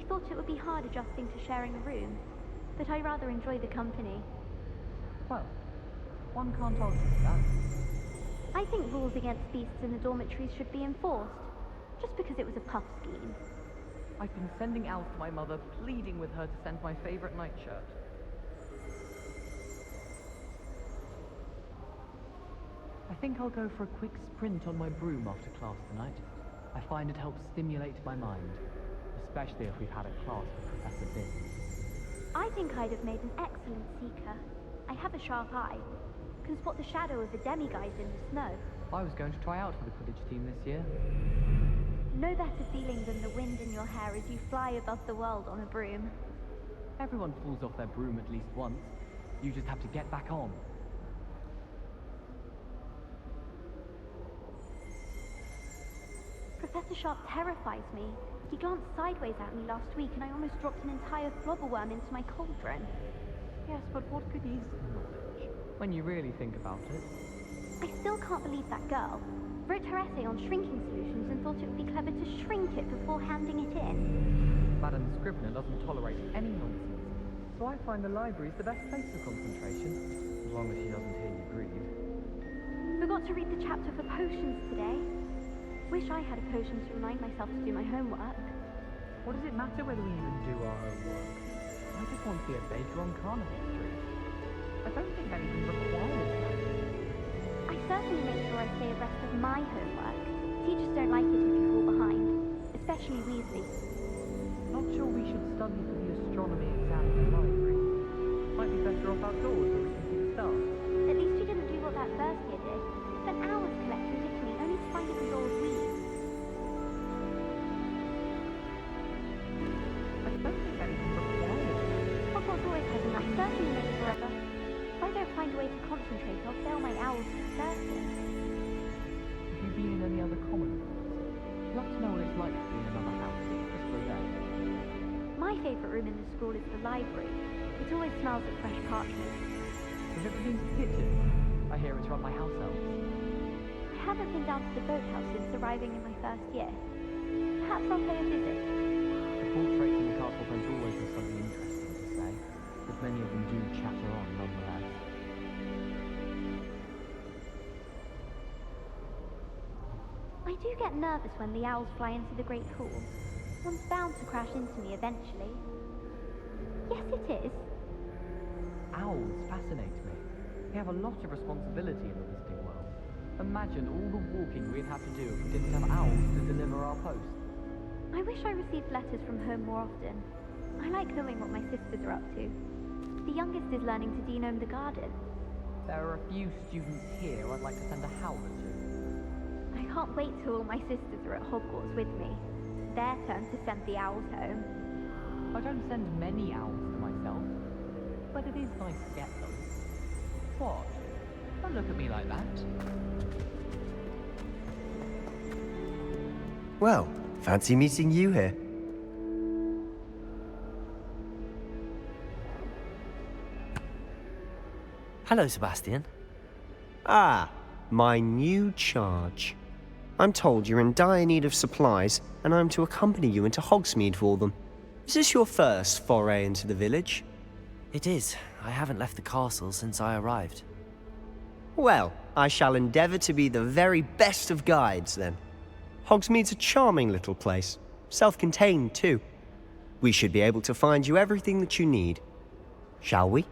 thought it would be hard adjusting to sharing a room, but I rather enjoy the company. Well, one can't argue with that. I think rules against beasts in the dormitories should be enforced, just because it was a puff scheme. I've been sending owls to my mother, pleading with her to send my favorite nightshirt. I think I'll go for a quick sprint on my broom after class tonight. I find it helps stimulate my mind, especially if we've had a class with Professor Binns. I think I'd have made an excellent seeker. I have a sharp eye. Can spot the shadow of the demiguise in the snow. I was going to try out for the Quidditch team this year. No better feeling than the wind in your hair as you fly above the world on a broom. Everyone falls off their broom at least once. You just have to get back on. Professor Sharp terrifies me. He glanced sideways at me last week and I almost dropped an entire flobberworm into my cauldron. Yes, but what good is knowledge, when you really think about it? I still can't believe that girl wrote her essay on shrinking solutions and thought it would be clever to shrink it before handing it in. Madam Scrivener doesn't tolerate any nonsense, so I find the library's the best place for concentration, as long as she doesn't hear you breathe. Forgot to read the chapter for potions today. Wish I had a potion to remind myself to do my homework. What does it matter whether we even do our homework? I just want to be a baker on Carnaby Street. I don't think anything requires that. I certainly make sure I stay abreast of my homework. Teachers don't like it if you fall behind, especially Weasley. Not sure we should study for the astronomy exam in the library. Might be better off outdoors where we can see the stars. At least you didn't do what that first year did. Spent hours collecting Dickney only to find it was all weeds. I don't think anything requires that. Hogwarts always has enough, certainly makes forever. If I don't find a way to concentrate, I'll fail my owls for certain. Have you been in any other Commonwealths? I'd love to know what it's like to be in another house, just for a day. My favourite room in the school is the library. It always smells of fresh parchment. Have you ever been to Pigeon? I hear it's run by house elves. I haven't been down to the boathouse since arriving in my first year. Perhaps I'll pay a visit. The portraits in the castle don't always have something interesting to say, but many of them do chatter on nonetheless. I do get nervous when the owls fly into the Great Hall. One's bound to crash into me eventually. Yes, it is. Owls fascinate me. They have a lot of responsibility in the Wizarding world. Imagine all the walking we'd have to do if we didn't have owls to deliver our post. I wish I received letters from home more often. I like knowing what my sisters are up to. The youngest is learning to denome the garden. There are a few students here I'd like to send a howl to. I can't wait till all my sisters are at Hogwarts with me. Their turn to send the owls home. I don't send many owls to myself, but it is nice to get them. What? Don't look at me like that. Well, fancy meeting you here. Hello, Sebastian. Ah, my new charge. I'm told you're in dire need of supplies, and I'm to accompany you into Hogsmeade for them. Is this your first foray into the village? It is. I haven't left the castle since I arrived. Well, I shall endeavour to be the very best of guides, then. Hogsmeade's a charming little place, self-contained too. We should be able to find you everything that you need. Shall we?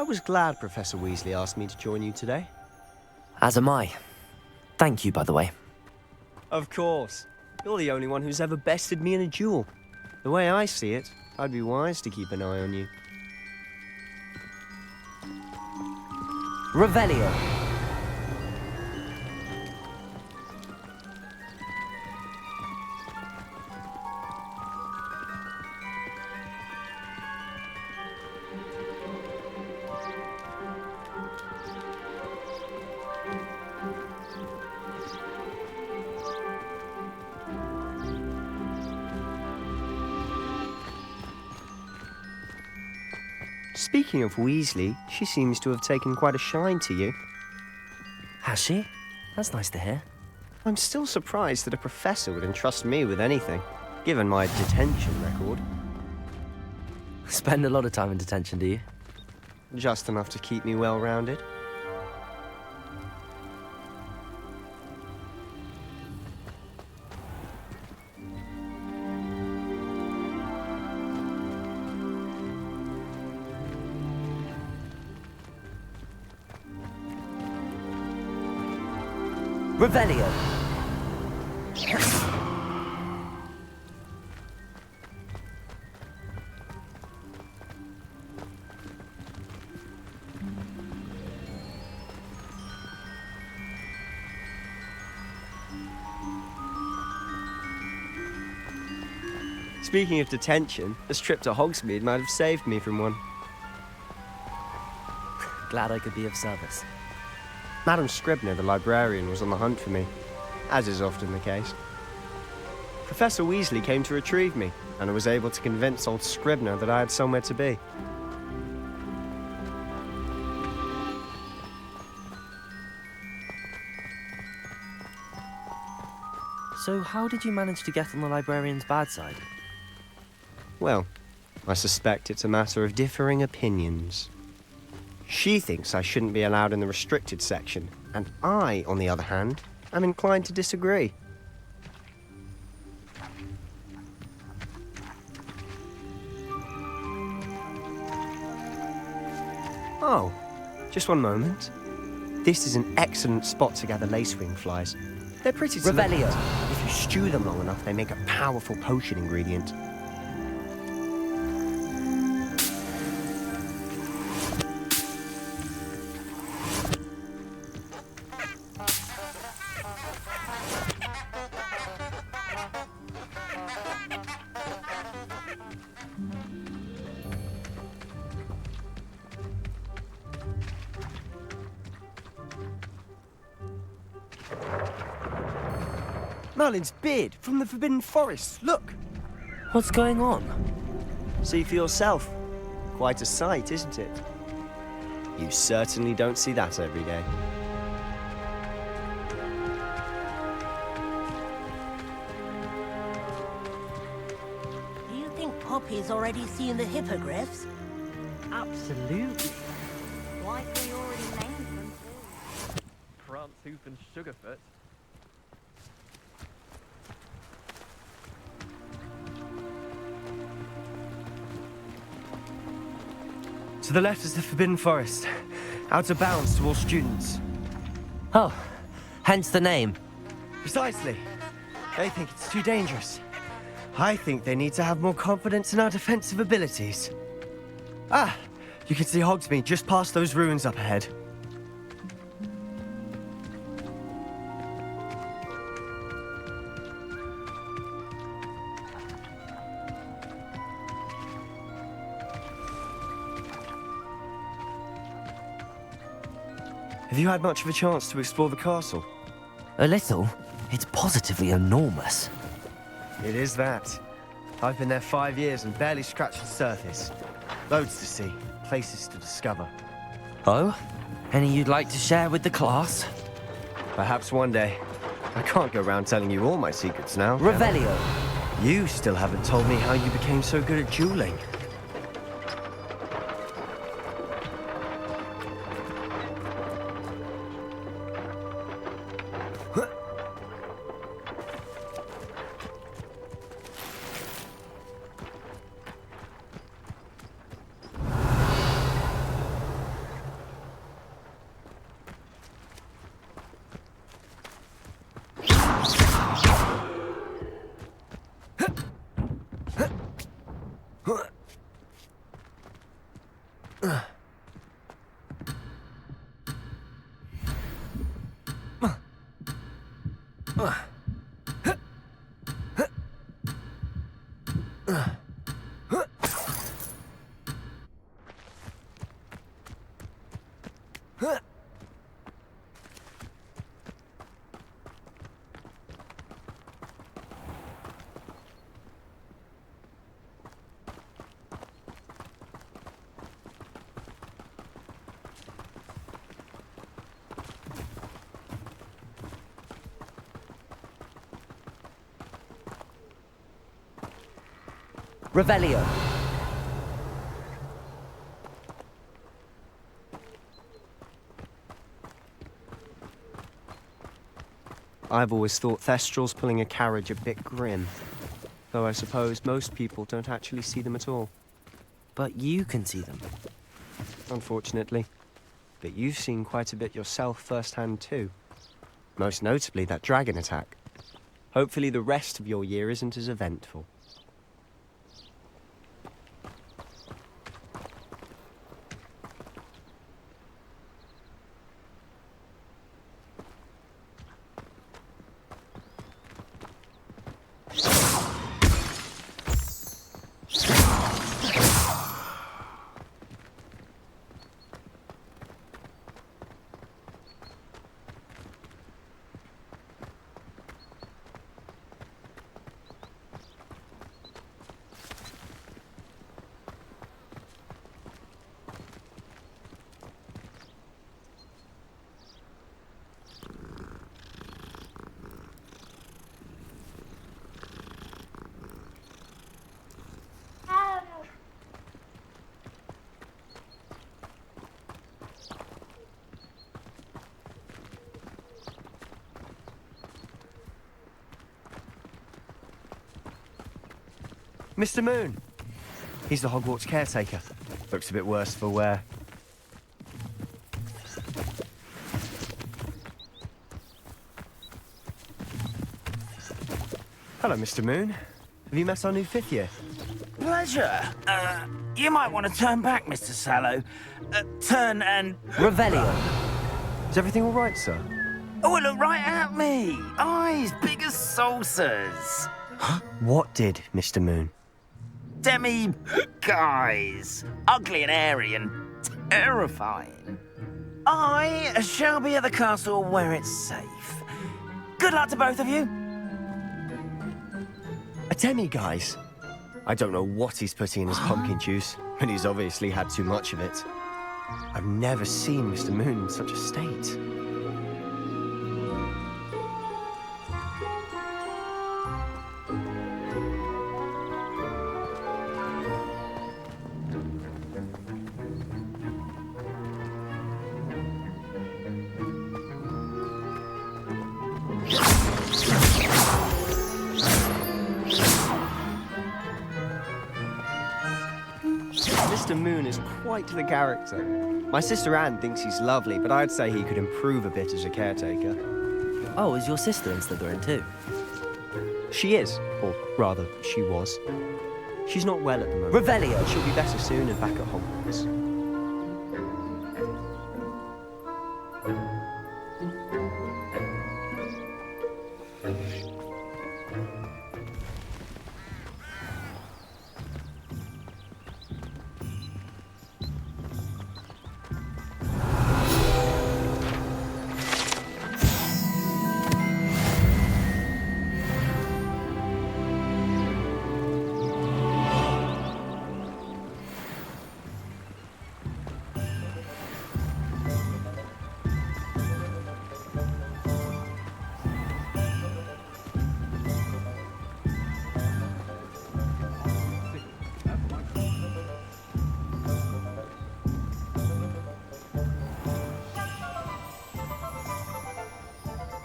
was glad Professor Weasley asked me to join you today. As am I. Thank you, by the way. Of course. You're the only one who's ever bested me in a duel. The way I see it, I'd be wise to keep an eye on you. Revelio. Speaking of Weasley, she seems to have taken quite a shine to you. Has she? That's nice to hear. I'm still surprised that a professor would entrust me with anything, given my detention record. Spend a lot of time in detention, do you? Just enough to keep me well-rounded. Revelio. Speaking of detention, this trip to Hogsmeade might have saved me from one. Glad I could be of service. Madam Scribner, the librarian, was on the hunt for me, as is often the case. Professor Weasley came to retrieve me, and I was able to convince old Scribner that I had somewhere to be. So how did you manage to get on the librarian's bad side? Well, I suspect it's a matter of differing opinions. She thinks I shouldn't be allowed in the restricted section, and I, on the other hand, am inclined to disagree. Oh, just one moment. This is an excellent spot to gather lacewing flies. They're pretty to look Revelio. at. If you stew them long enough, they make a powerful potion ingredient. Merlin's beard from the Forbidden Forest. Look! What's going on? See for yourself. Quite a sight, isn't it? You certainly don't see that every day. Do you think Poppy's already seen the hippogriffs? Absolutely. Likely already named them too. Prantooth and Sugarfoot. To the left is the Forbidden Forest. Out of bounds to all students. Oh, hence the name. Precisely. They think it's too dangerous. I think they need to have more confidence in our defensive abilities. Ah, you can see Hogsmeade just past those ruins up ahead. Have you had much of a chance to explore the castle? A little. It's positively enormous. It is that. I've been there 5 years and barely scratched the surface. Loads to see, places to discover. Oh? Any you'd like to share with the class? Perhaps one day. I can't go around telling you all my secrets now. can I? Revelio. You still haven't told me how you became so good at dueling. Revelio. I've always thought Thestrals pulling a carriage a bit grim. Though I suppose most people don't actually see them at all. But you can see them. Unfortunately. But you've seen quite a bit yourself firsthand too. Most notably that dragon attack. Hopefully the rest of your year isn't as eventful. Mr. Moon! He's the Hogwarts caretaker. Looks a bit worse for wear. Hello, Mr. Moon. Have you met our new fifth year? Pleasure. You might want to turn back, Mr. Sallow. Turn and... Revelio. Is everything all right, sir? Oh, look right at me. Eyes big as saucers. What did, Mr. Moon? Guys. Ugly and airy and terrifying. I shall be at the castle where it's safe. Good luck to both of you. A demi-guise? I don't know what he's putting in his pumpkin juice, but he's obviously had too much of it. I've never seen Mr. Moon in such a state. Mr. Moon is quite the character. My sister Anne thinks he's lovely, but I'd say he could improve a bit as a caretaker. Oh, is your sister in Slytherin too? She is, or rather, she was. She's not well at the moment. Revelio. She'll be better soon and back at Hogwarts.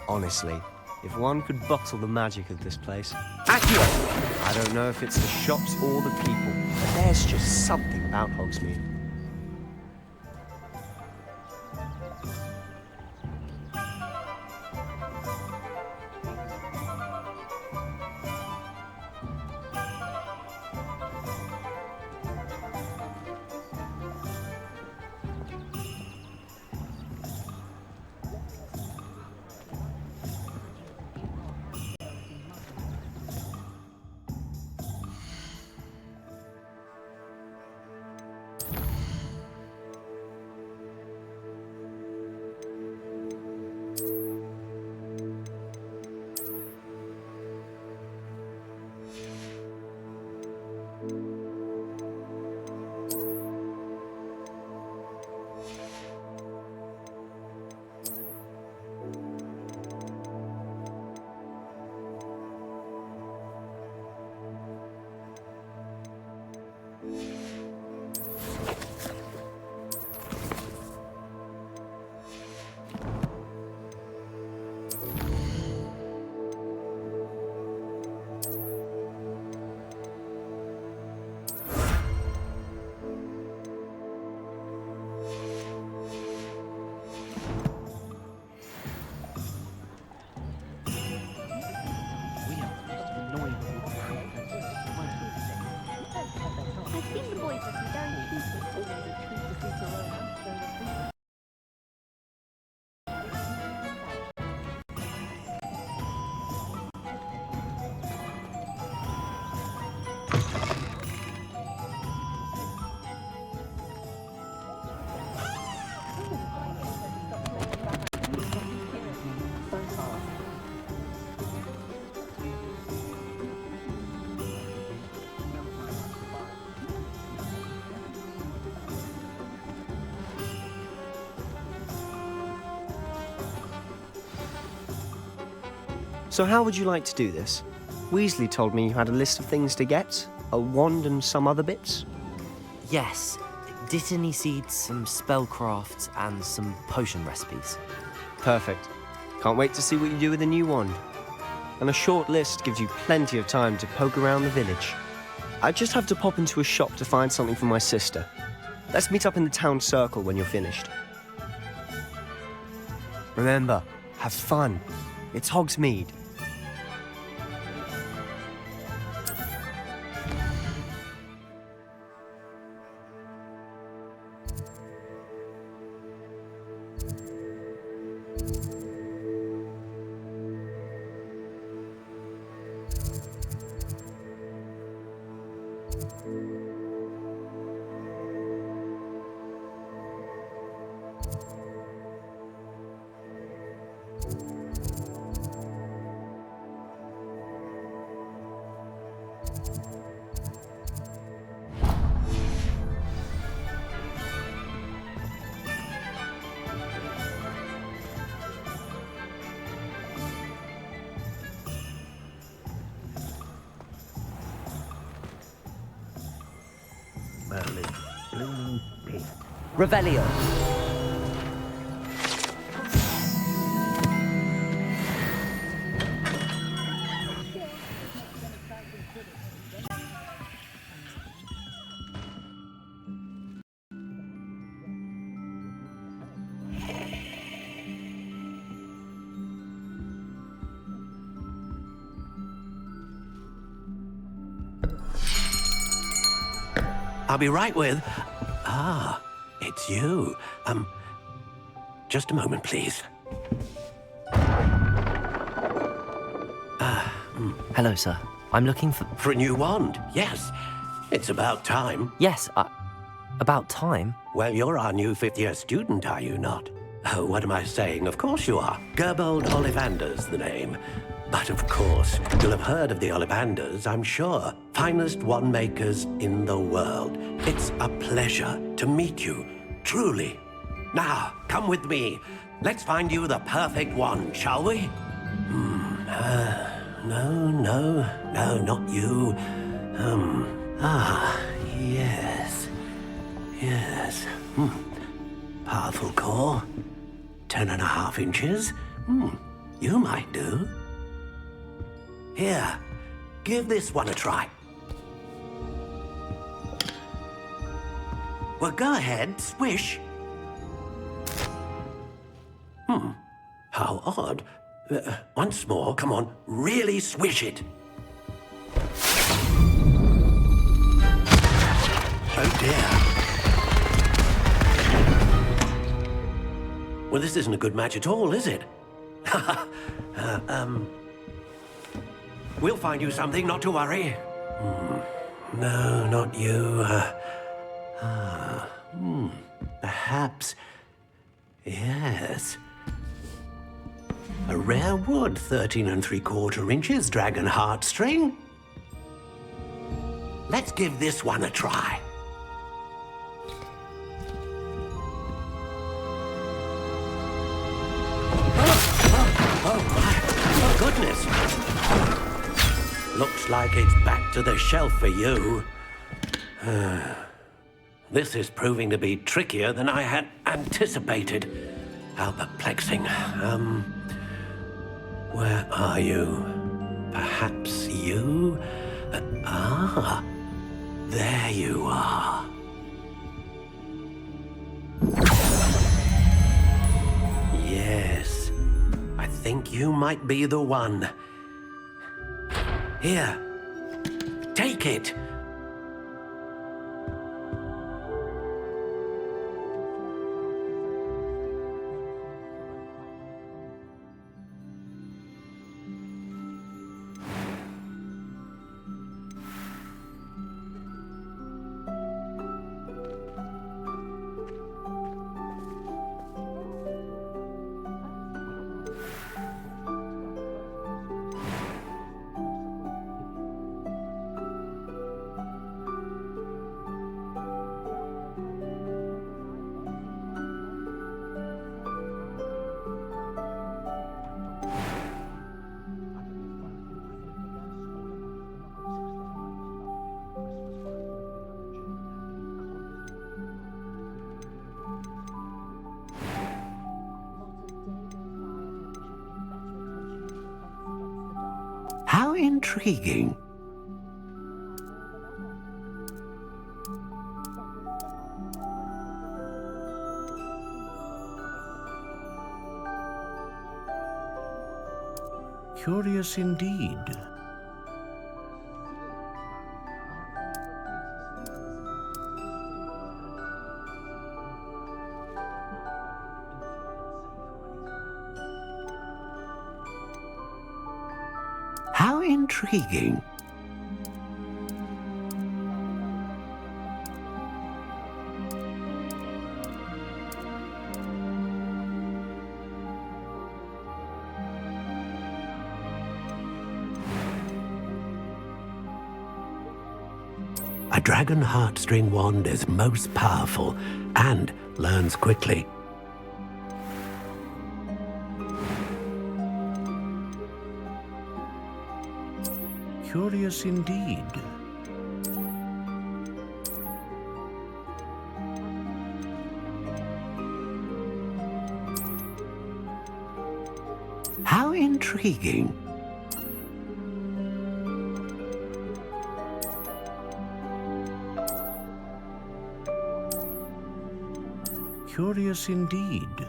Honestly, if one could bottle the magic of this place... Accio! I don't know if it's the shops or the people, but there's just something about Hogsmeade. So how would you like to do this? Weasley told me you had a list of things to get, a wand and some other bits. Yes. Dittany seeds, some spellcrafts, and some potion recipes. Perfect. Can't wait to see what you do with the new wand. And a short list gives you plenty of time to poke around the village. I just have to pop into a shop to find something for my sister. Let's meet up in the town circle when you're finished. Remember, have fun. It's Hogsmeade. Revelio. I'll be right with... Ah, it's you. Just a moment, please. Hello, sir. I'm looking for... For a new wand, yes. It's about time. Yes, about time. Well, you're our new fifth-year student, are you not? Oh, what am I saying? Of course you are. Gerbold Ollivander's the name. But of course, you'll have heard of the Ollivanders, I'm sure. Finest wand makers in the world. It's a pleasure to meet you, truly. Now, come with me. Let's find you the perfect wand, shall we? No, not you. Yes. Powerful core. 10.5 inches. You might do. Here, give this one a try. Well, go ahead, swish. How odd. Once more, come on, really swish it. Oh dear. Well, this isn't a good match at all, is it? We'll find you something, not to worry. No, not you. Perhaps. Yes. A rare wood, 13 3/4 inches, dragon heartstring. Let's give this one a try. Oh, goodness. Looks like it's back to the shelf for you. This is proving to be trickier than I had anticipated. How perplexing. Where are you? Perhaps you? There you are. Yes, I think you might be the one. Here, take it. How intriguing. Curious indeed. How intriguing. A dragon heartstring wand is most powerful and learns quickly. Curious indeed. How intriguing. Curious indeed.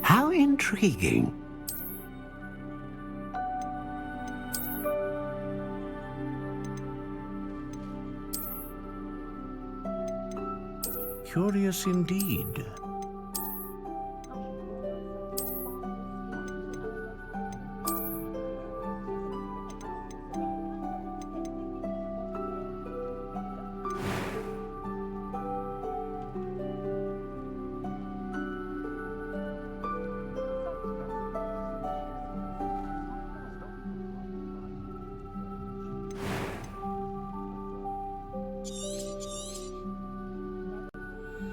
How intriguing. Curious indeed.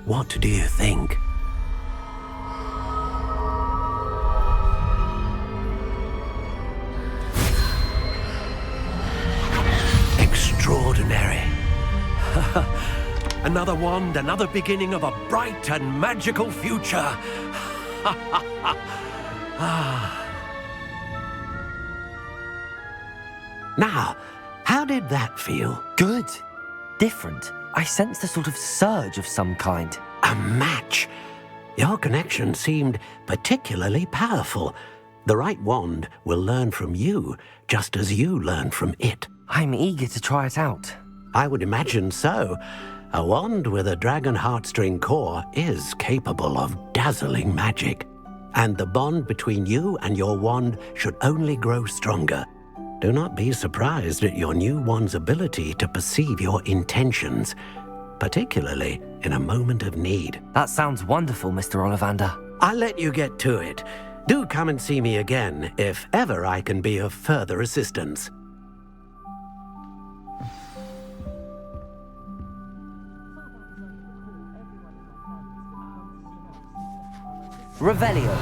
What do you think? Extraordinary. Another wand, another beginning of a bright and magical future. Now, how did that feel? Good. Different. I sensed a sort of surge of some kind. A match. Your connection seemed particularly powerful. The right wand will learn from you, just as you learn from it. I'm eager to try it out. I would imagine so. A wand with a dragon heartstring core is capable of dazzling magic. And the bond between you and your wand should only grow stronger. Do not be surprised at your new wand's ability to perceive your intentions, particularly in a moment of need. That sounds wonderful, Mr. Ollivander. I'll let you get to it. Do come and see me again if ever I can be of further assistance. Revelio.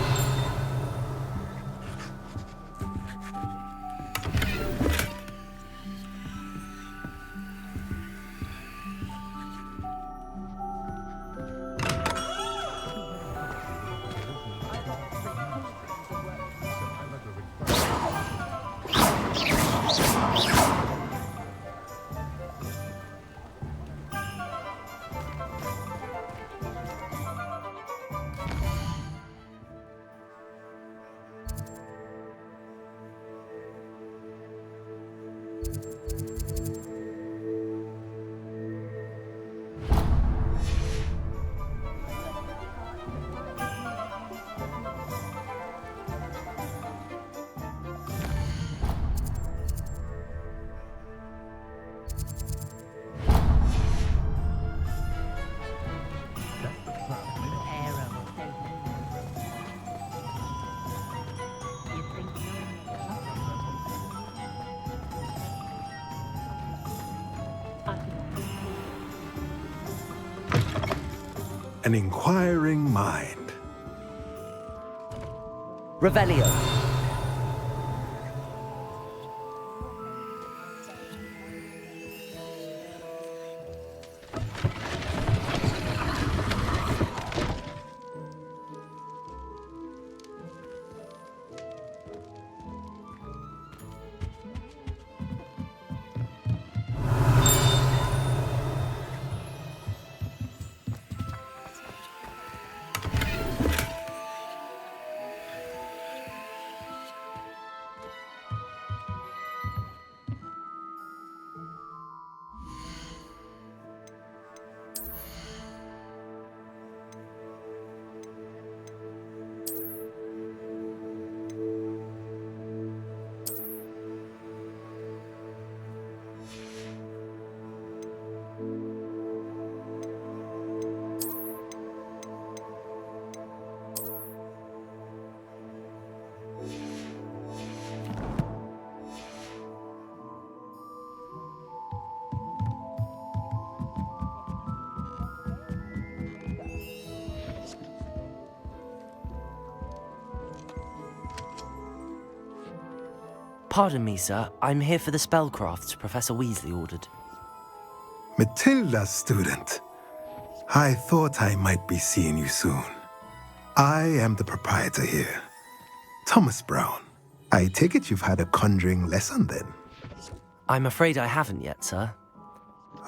An inquiring mind. Revelio. Pardon me, sir. I'm here for the spellcrafts Professor Weasley ordered. Matilda's student. I thought I might be seeing you soon. I am the proprietor here, Thomas Brown. I take it you've had a conjuring lesson then? I'm afraid I haven't yet, sir.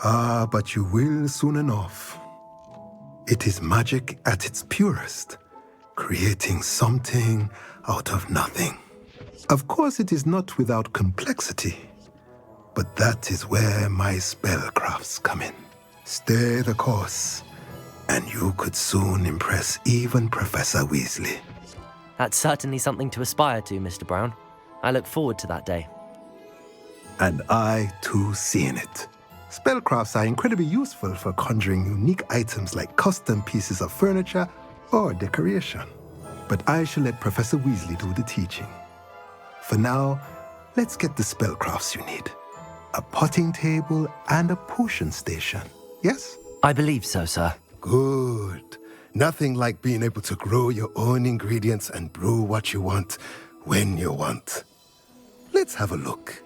Ah, but you will soon enough. It is magic at its purest, creating something out of nothing. Of course, it is not without complexity, but that is where my spellcrafts come in. Stay the course, and you could soon impress even Professor Weasley. That's certainly something to aspire to, Mr. Brown. I look forward to that day. And I, too, seeing it. Spellcrafts are incredibly useful for conjuring unique items like custom pieces of furniture or decoration. But I shall let Professor Weasley do the teaching. For now, let's get the spellcrafts you need. A potting table and a potion station, yes? I believe so, sir. Good. Nothing like being able to grow your own ingredients and brew what you want when you want. Let's have a look.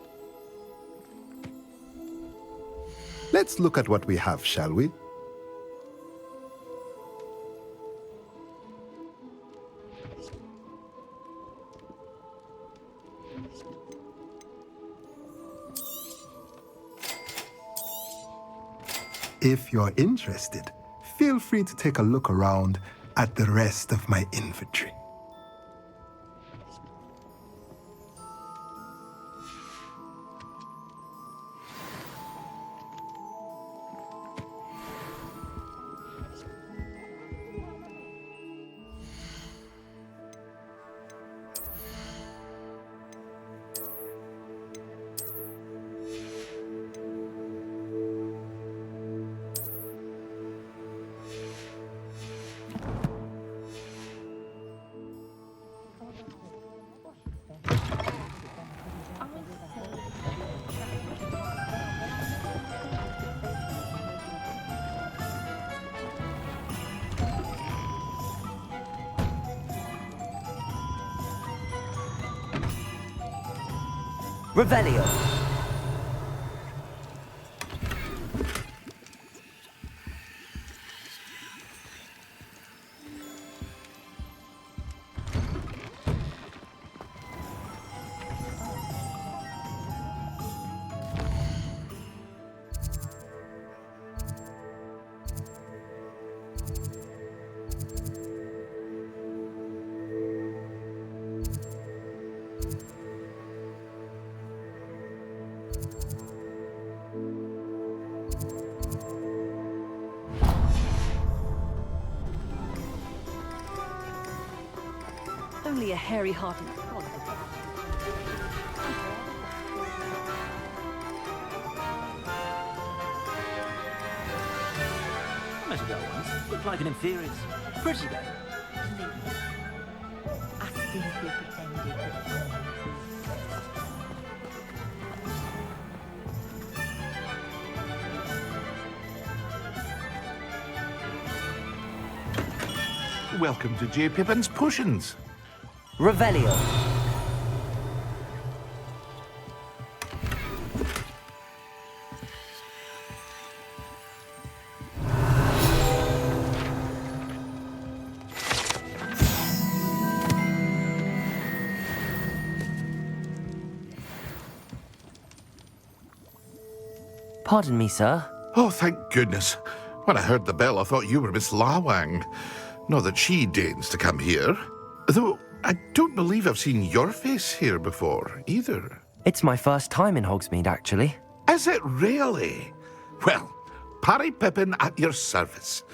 Let's look at what we have, shall we? If you're interested, feel free to take a look around at the rest of my inventory. Revelio. Only a hairy-hearted frog. I met a girl once. Looked like an inferior. Pretty girl. I simply pretended that Welcome to J. Pippin's Potions. Revelio. Pardon me, sir. Oh, thank goodness. When I heard the bell, I thought you were Miss Lawang. Not that she deigns to come here. Though I don't believe I've seen your face here before, either. It's my first time in Hogsmeade, actually. Is it really? Well, Parry Pippin at your service.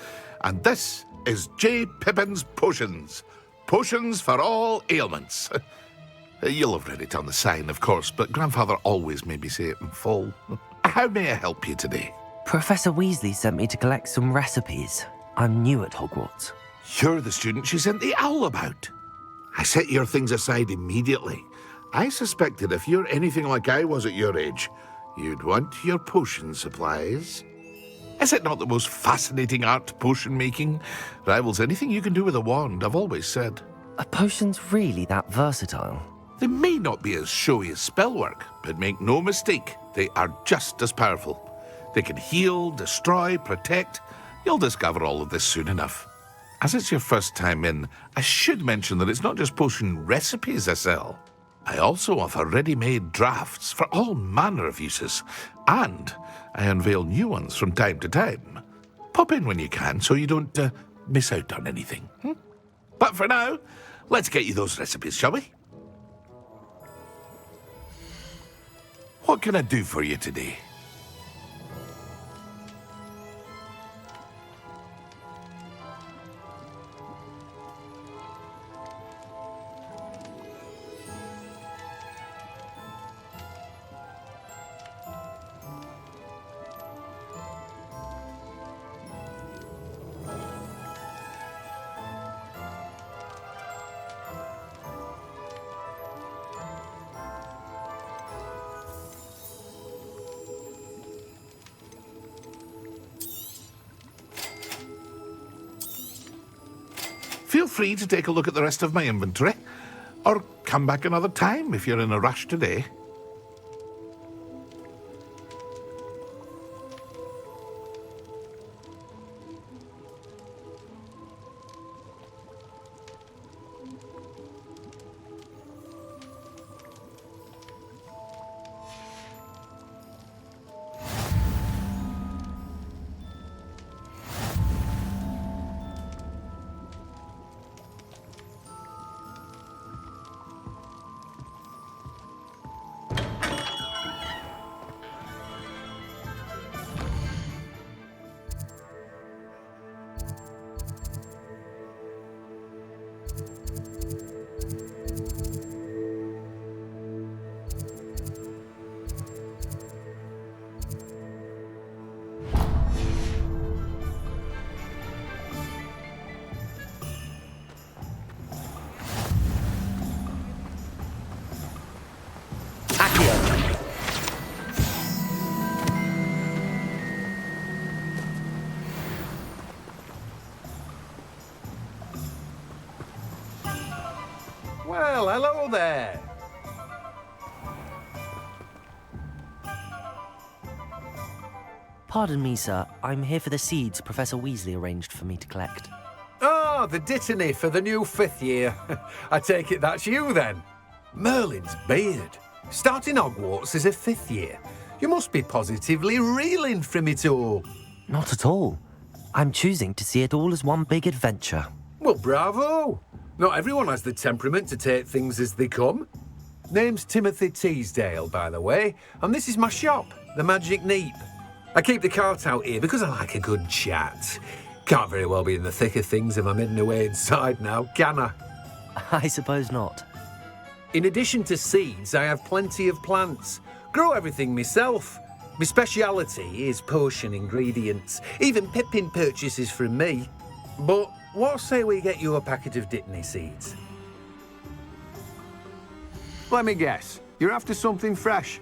And this is J. Pippin's Potions. Potions for all ailments. You'll have read it on the sign, of course, but Grandfather always made me say it in full. How may I help you today? Professor Weasley sent me to collect some recipes. I'm new at Hogwarts. You're the student she sent the owl about. I set your things aside immediately. I suspected if you're anything like I was at your age, you'd want your potion supplies. Is it not the most fascinating art, potion making? Rivals anything you can do with a wand, I've always said. Are potions really that versatile? They may not be as showy as spellwork, but make no mistake, they are just as powerful. They can heal, destroy, protect. You'll discover all of this soon enough. As it's your first time in, I should mention that it's not just potion recipes I sell. I also offer ready-made drafts for all manner of uses, and I unveil new ones from time to time. Pop in when you can so you don't miss out on anything. But for now, let's get you those recipes, shall we? What can I do for you today? Feel free to take a look at the rest of my inventory, or come back another time if you're in a rush today. Well, hello there. Pardon me, sir. I'm here for the seeds Professor Weasley arranged for me to collect. Oh, the dittany for the new 5th year. I take it that's you, then. Merlin's beard. Starting Hogwarts as a 5th year. You must be positively reeling from it all. Not at all. I'm choosing to see it all as one big adventure. Well, bravo. Not everyone has the temperament to take things as they come. Name's Timothy Teasdale, by the way, and this is my shop, the Magic Neep. I keep the cart out here because I like a good chat. Can't very well be in the thick of things if I'm hidden away inside now, can I? I suppose not. In addition to seeds, I have plenty of plants. Grow everything myself. My speciality is potion ingredients. Even Pippin purchases from me. But what say we get you a packet of Dittany seeds? Let me guess. You're after something fresh.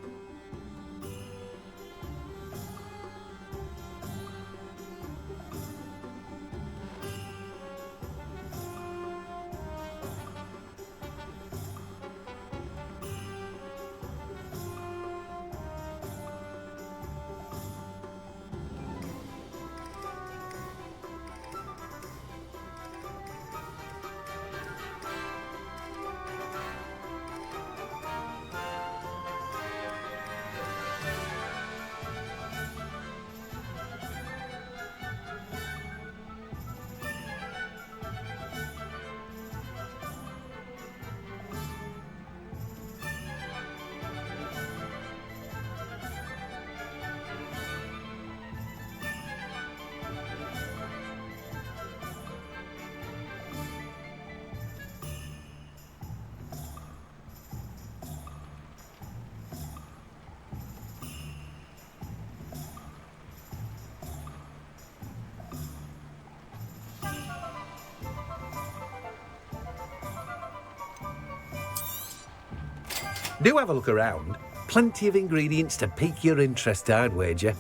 Do have a look around. Plenty of ingredients to pique your interest, I'd wager.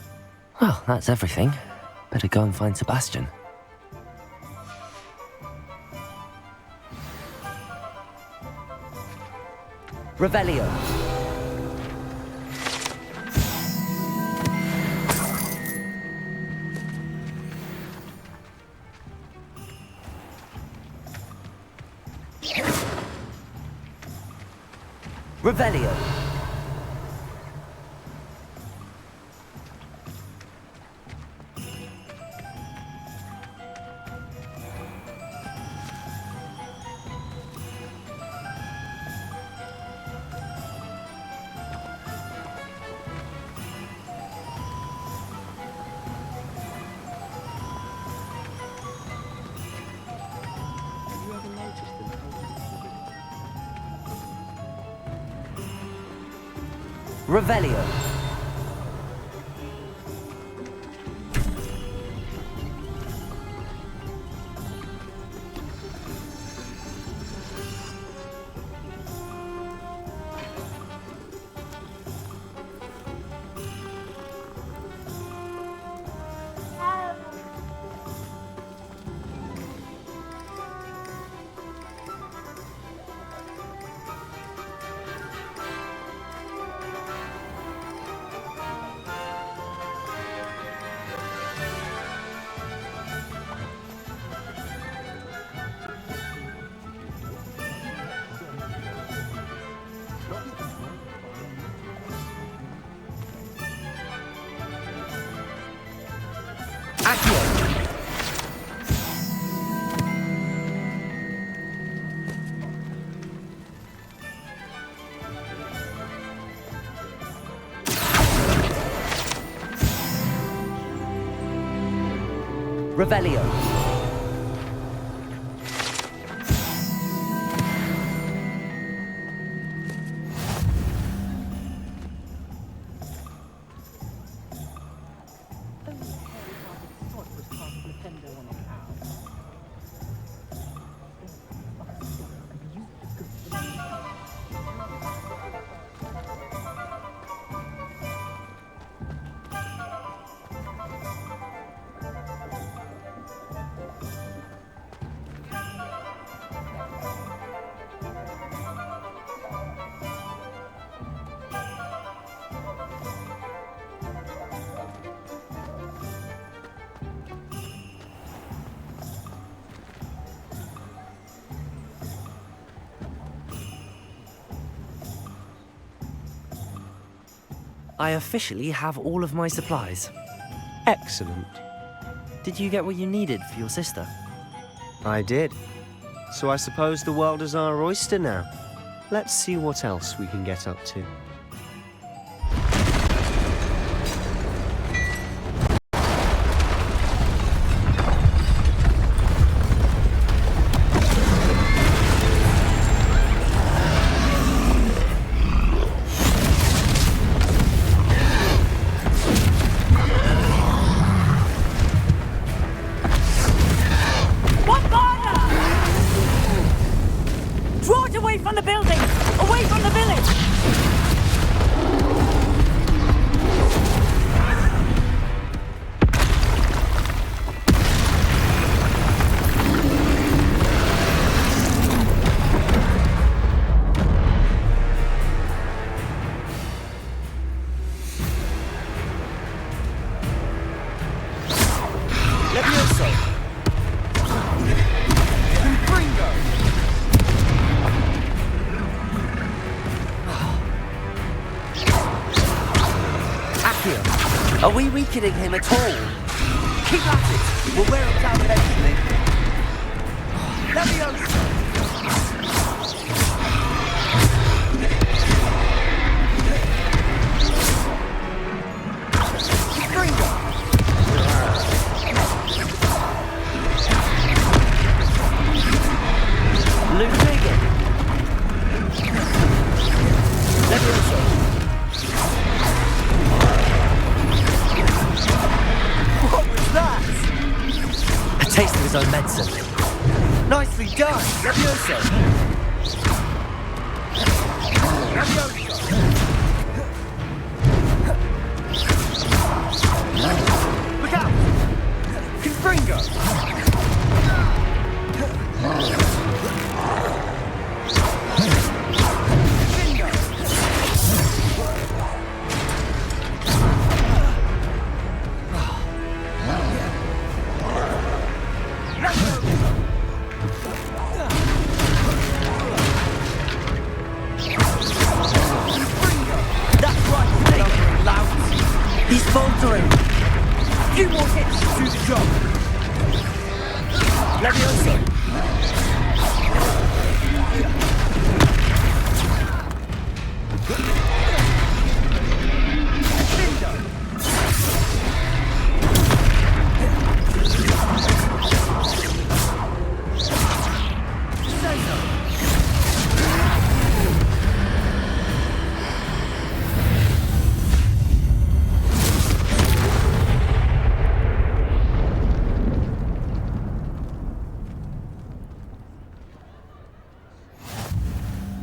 Well, that's everything. Better go and find Sebastian. Revelio. Revelio. Revelio. Revelio. I officially have all of my supplies. Excellent. Did you get what you needed for your sister? I did. So I suppose the world is our oyster now. Let's see what else we can get up to. From the building! Away from the village! Are we weakening him at all? Keep at it! We'll wear him down eventually. Leviosa! Ludwig! Leviosa! A taste of his own medicine. Nicely done, Leviosa! Look out! Confringo! Confringo! He's faltering. Few more hits to do the job. Leviosa.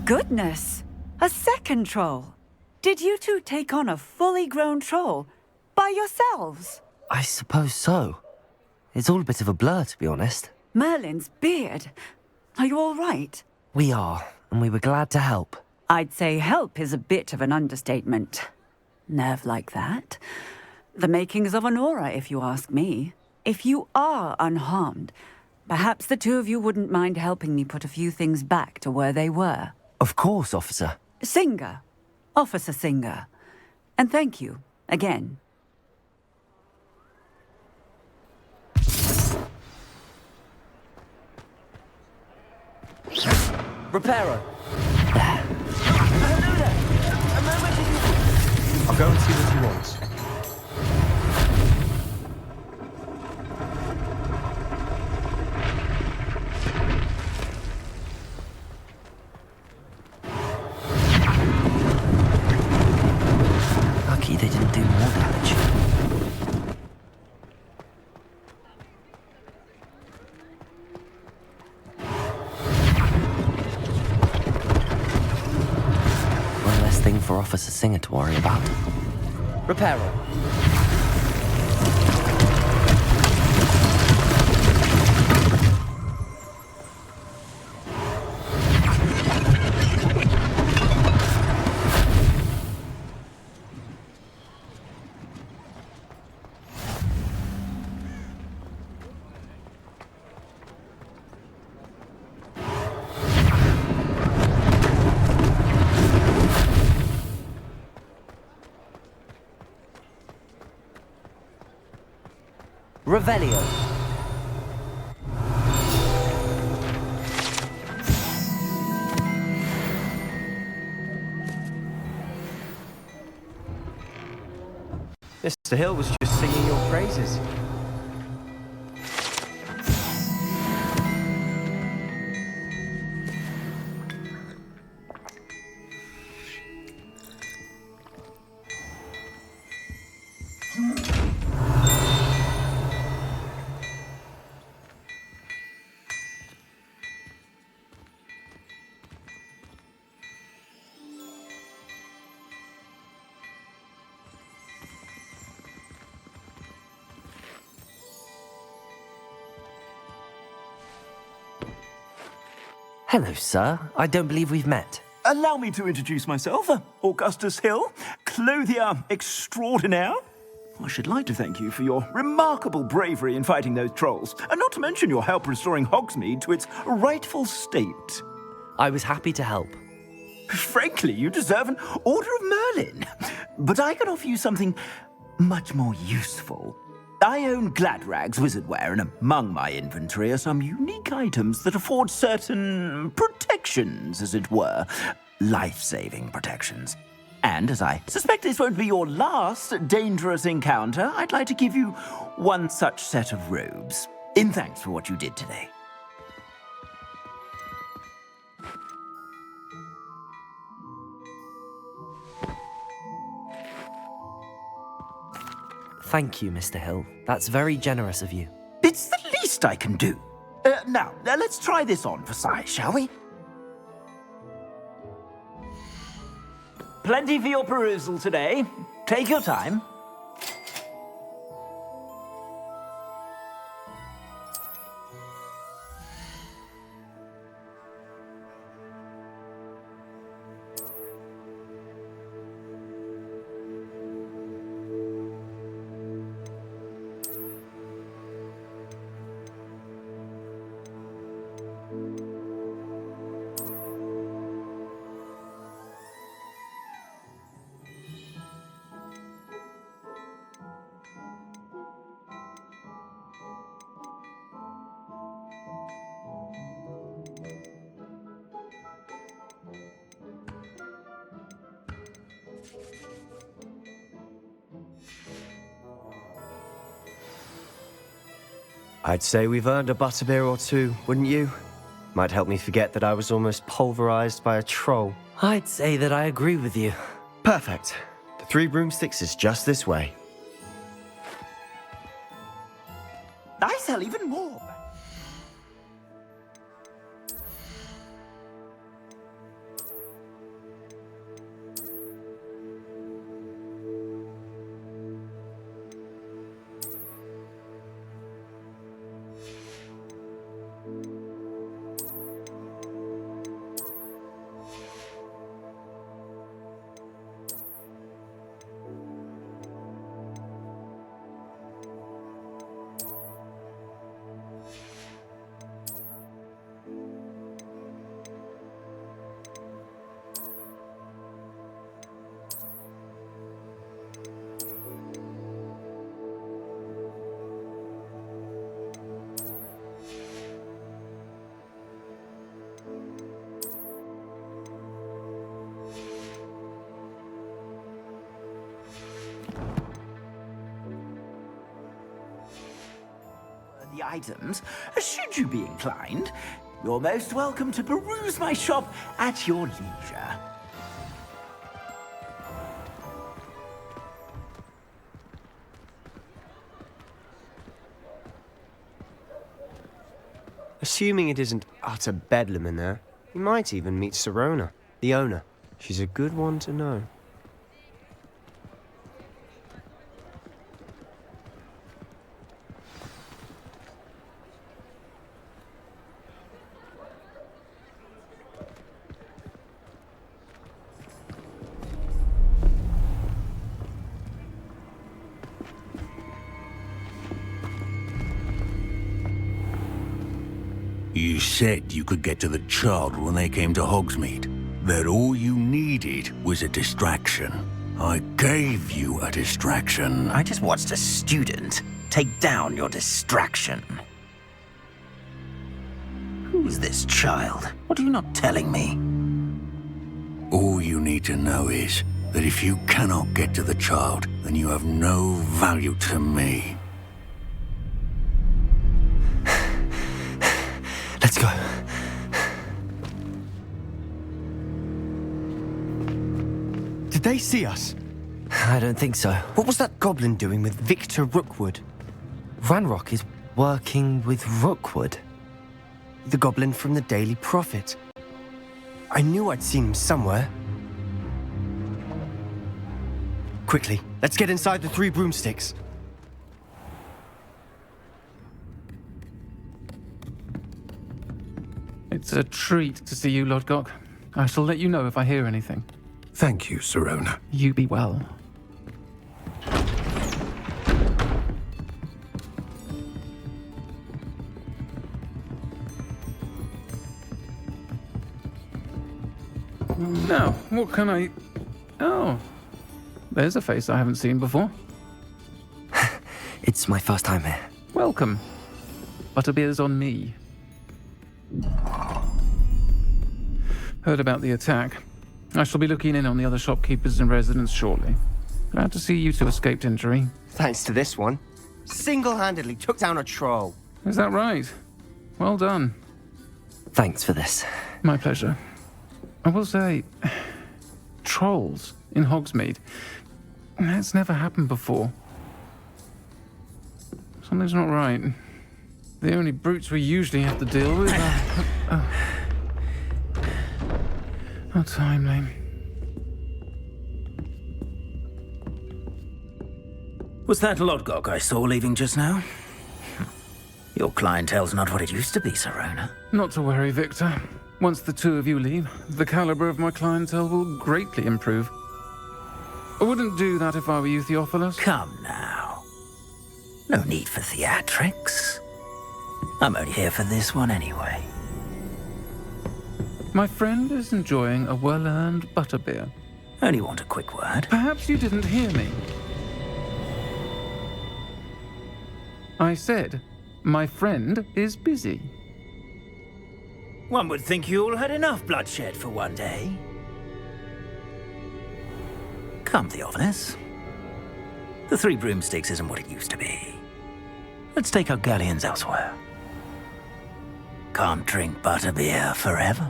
Goodness! A second troll! Did you two take on a fully grown troll? By yourselves? I suppose so. It's all a bit of a blur, to be honest. Merlin's beard. Are you all right? We are, and we were glad to help. I'd say help is a bit of an understatement. Nerve like that. The makings of an aura, if you ask me. If you are unharmed, perhaps the two of you wouldn't mind helping me put a few things back to where they were. Of course, officer. Singer. Officer Singer. And thank you, again. Reparo. I'll go and see what he wants. Lucky they didn't do more damage. One less thing for Officer Singer to worry about. Reparo. Revelio. Mr. Hill was just singing your praises. Hello, sir. I don't believe we've met. Allow me to introduce myself, Augustus Hill, clothier extraordinaire. I should like to thank you for your remarkable bravery in fighting those trolls, and not to mention your help restoring Hogsmeade to its rightful state. I was happy to help. Frankly, you deserve an Order of Merlin. But I can offer you something much more useful. I own Gladrag's wizardware, and among my inventory are some unique items that afford certain protections, as it were. Life-saving protections. And as I suspect this won't be your last dangerous encounter, I'd like to give you one such set of robes, in thanks for what you did today. Thank you, Mr. Hill. That's very generous of you. It's the least I can do. Now, let's try this on for size, shall we? Plenty for your perusal today. Take your time. I'd say we've earned a butterbeer or two, wouldn't you? Might help me forget that I was almost pulverized by a troll. I'd say that I agree with you. Perfect. The Three Broomsticks is just this way. I sell even more. The items, should you be inclined, you're most welcome to peruse my shop at your leisure. Assuming it isn't utter bedlam in there, you might even meet Sirona, the owner. She's a good one to know. You said you could get to the child when they came to Hogsmeade. That all you needed was a distraction. I gave you a distraction. I just watched a student take down your distraction. Who's this child? What are you not telling me? All you need to know is that if you cannot get to the child, then you have no value to me. Let's go. Did they see us? I don't think so. What was that goblin doing with Victor Rookwood? Ranrock is working with Rookwood. The goblin from the Daily Prophet. I knew I'd seen him somewhere. Quickly, let's get inside the Three Broomsticks. It's a treat to see you, Lodgok. I shall let you know if I hear anything. Thank you, Sirona. You be well. Now, what can I... Oh, there's a face I haven't seen before. It's my first time here. Welcome. Butterbeer's on me. Heard about the attack. I shall be looking in on the other shopkeepers and residents shortly. Glad to see you two escaped injury. Thanks to this one. Single-handedly took down a troll. Is that right? Well done. Thanks for this. My pleasure. I will say, trolls in Hogsmeade. That's never happened before. Something's not right. The only brutes we usually have to deal with are... How timely. Was that Lodgok I saw leaving just now? Your clientele's not what it used to be, Sirona. Not to worry, Victor. Once the two of you leave, the caliber of my clientele will greatly improve. I wouldn't do that if I were you, Theophilus. Come now. No need for theatrics. I'm only here for this one anyway. My friend is enjoying a well-earned butterbeer. Only want a quick word. Perhaps you didn't hear me. I said, my friend is busy. One would think you all had enough bloodshed for one day. Come, Theophilus. The Three Broomsticks isn't what it used to be. Let's take our galleons elsewhere. Can't drink butterbeer forever.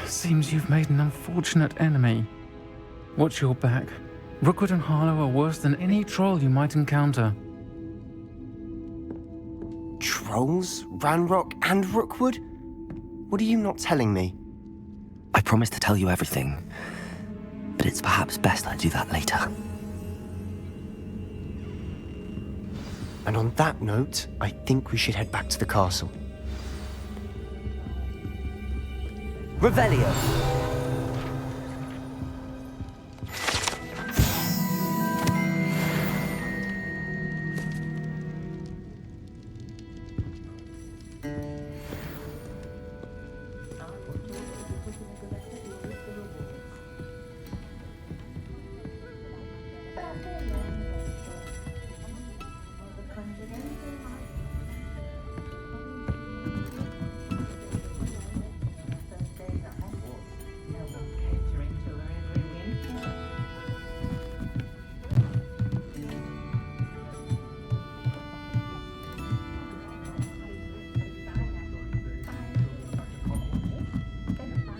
Seems you've made an unfortunate enemy. Watch your back. Rookwood and Harlow are worse than any troll you might encounter. Trolls? Ranrock and Rookwood? What are you not telling me? I promised to tell you everything, but it's perhaps best I do that later. And on that note, I think we should head back to the castle. Revelio!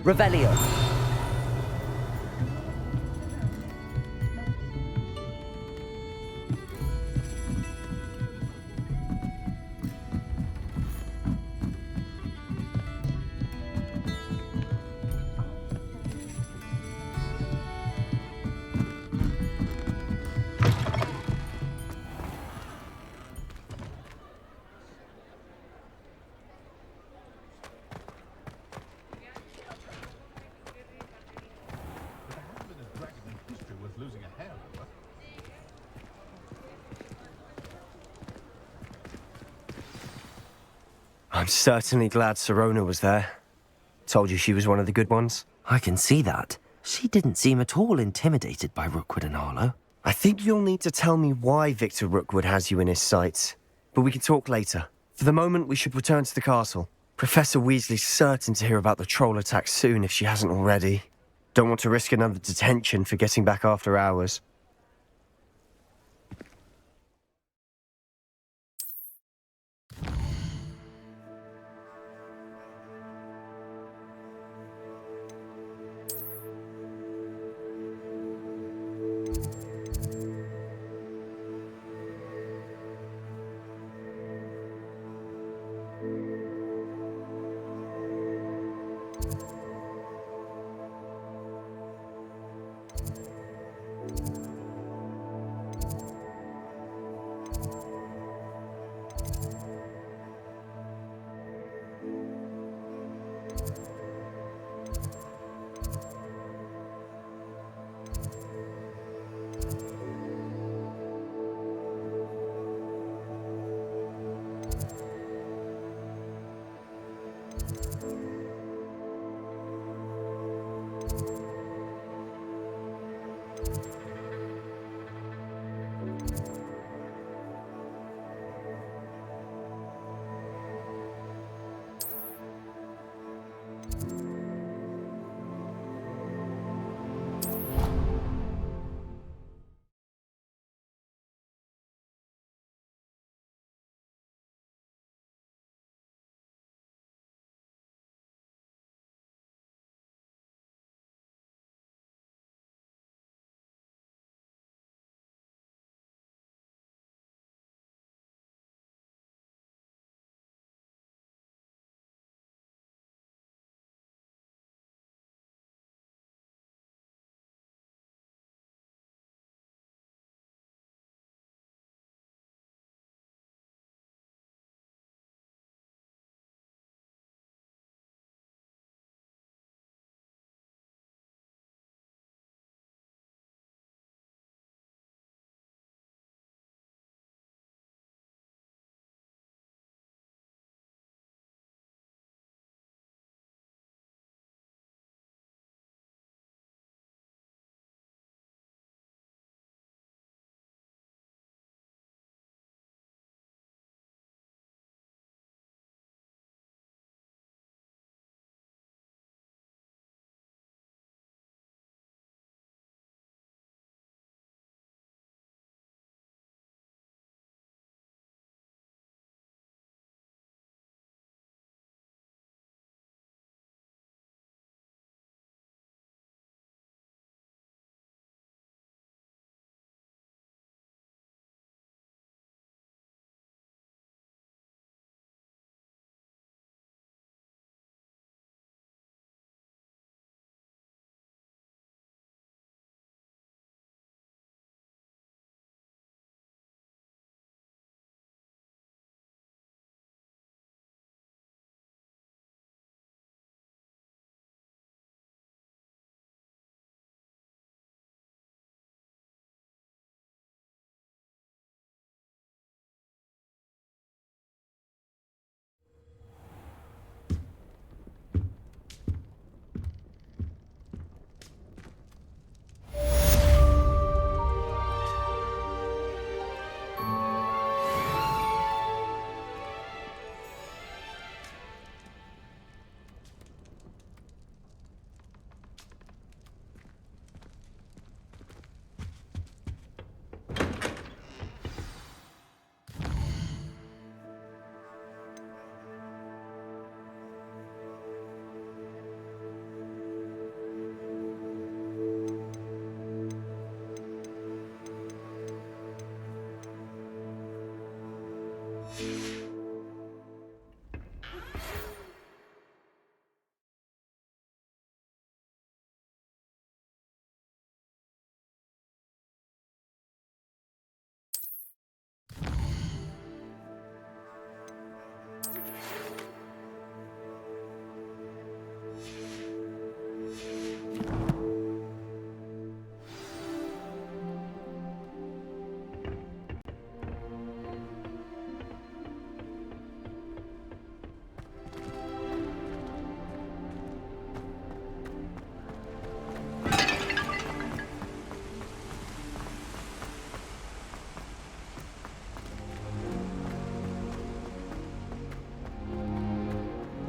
Revelio. I'm certainly glad Sirona was there. Told you she was one of the good ones. I can see that. She didn't seem at all intimidated by Rookwood and Harlow. I think you'll need to tell me why Victor Rookwood has you in his sights. But we can talk later. For the moment, we should return to the castle. Professor Weasley's certain to hear about the troll attack soon if she hasn't already. Don't want to risk another detention for getting back after hours.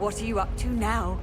What are you up to now?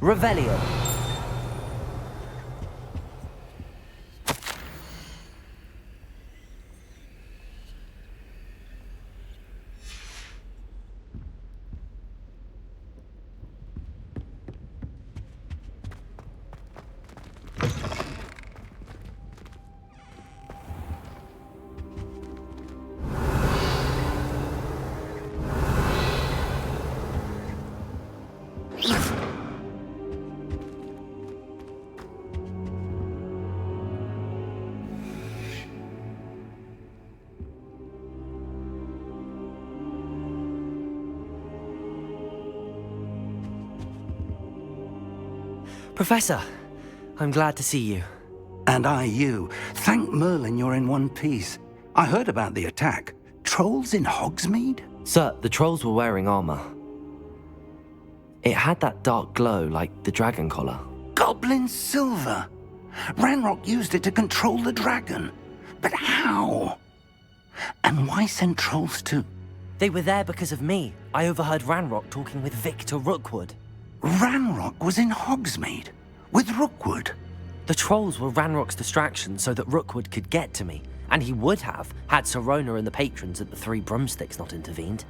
Revelio. Professor, I'm glad to see you. And I you. Thank Merlin you're in one piece. I heard about the attack. Trolls in Hogsmeade? Sir, the trolls were wearing armor. It had that dark glow like the dragon collar. Goblin silver! Ranrock used it to control the dragon. But how? And why send trolls to... They were there because of me. I overheard Ranrock talking with Victor Rookwood. Ranrock was in Hogsmeade? With Rookwood? The trolls were Ranrock's distraction so that Rookwood could get to me. And he would have, had Sirona and the patrons at the Three Broomsticks not intervened.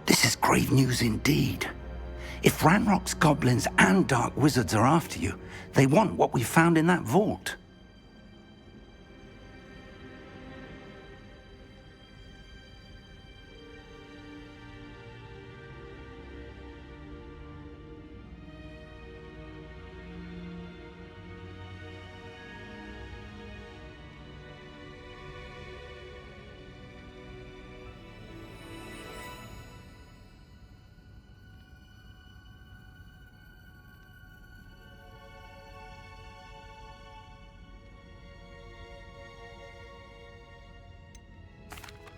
This is grave news indeed. If Ranrock's goblins and dark wizards are after you, they want what we found in that vault.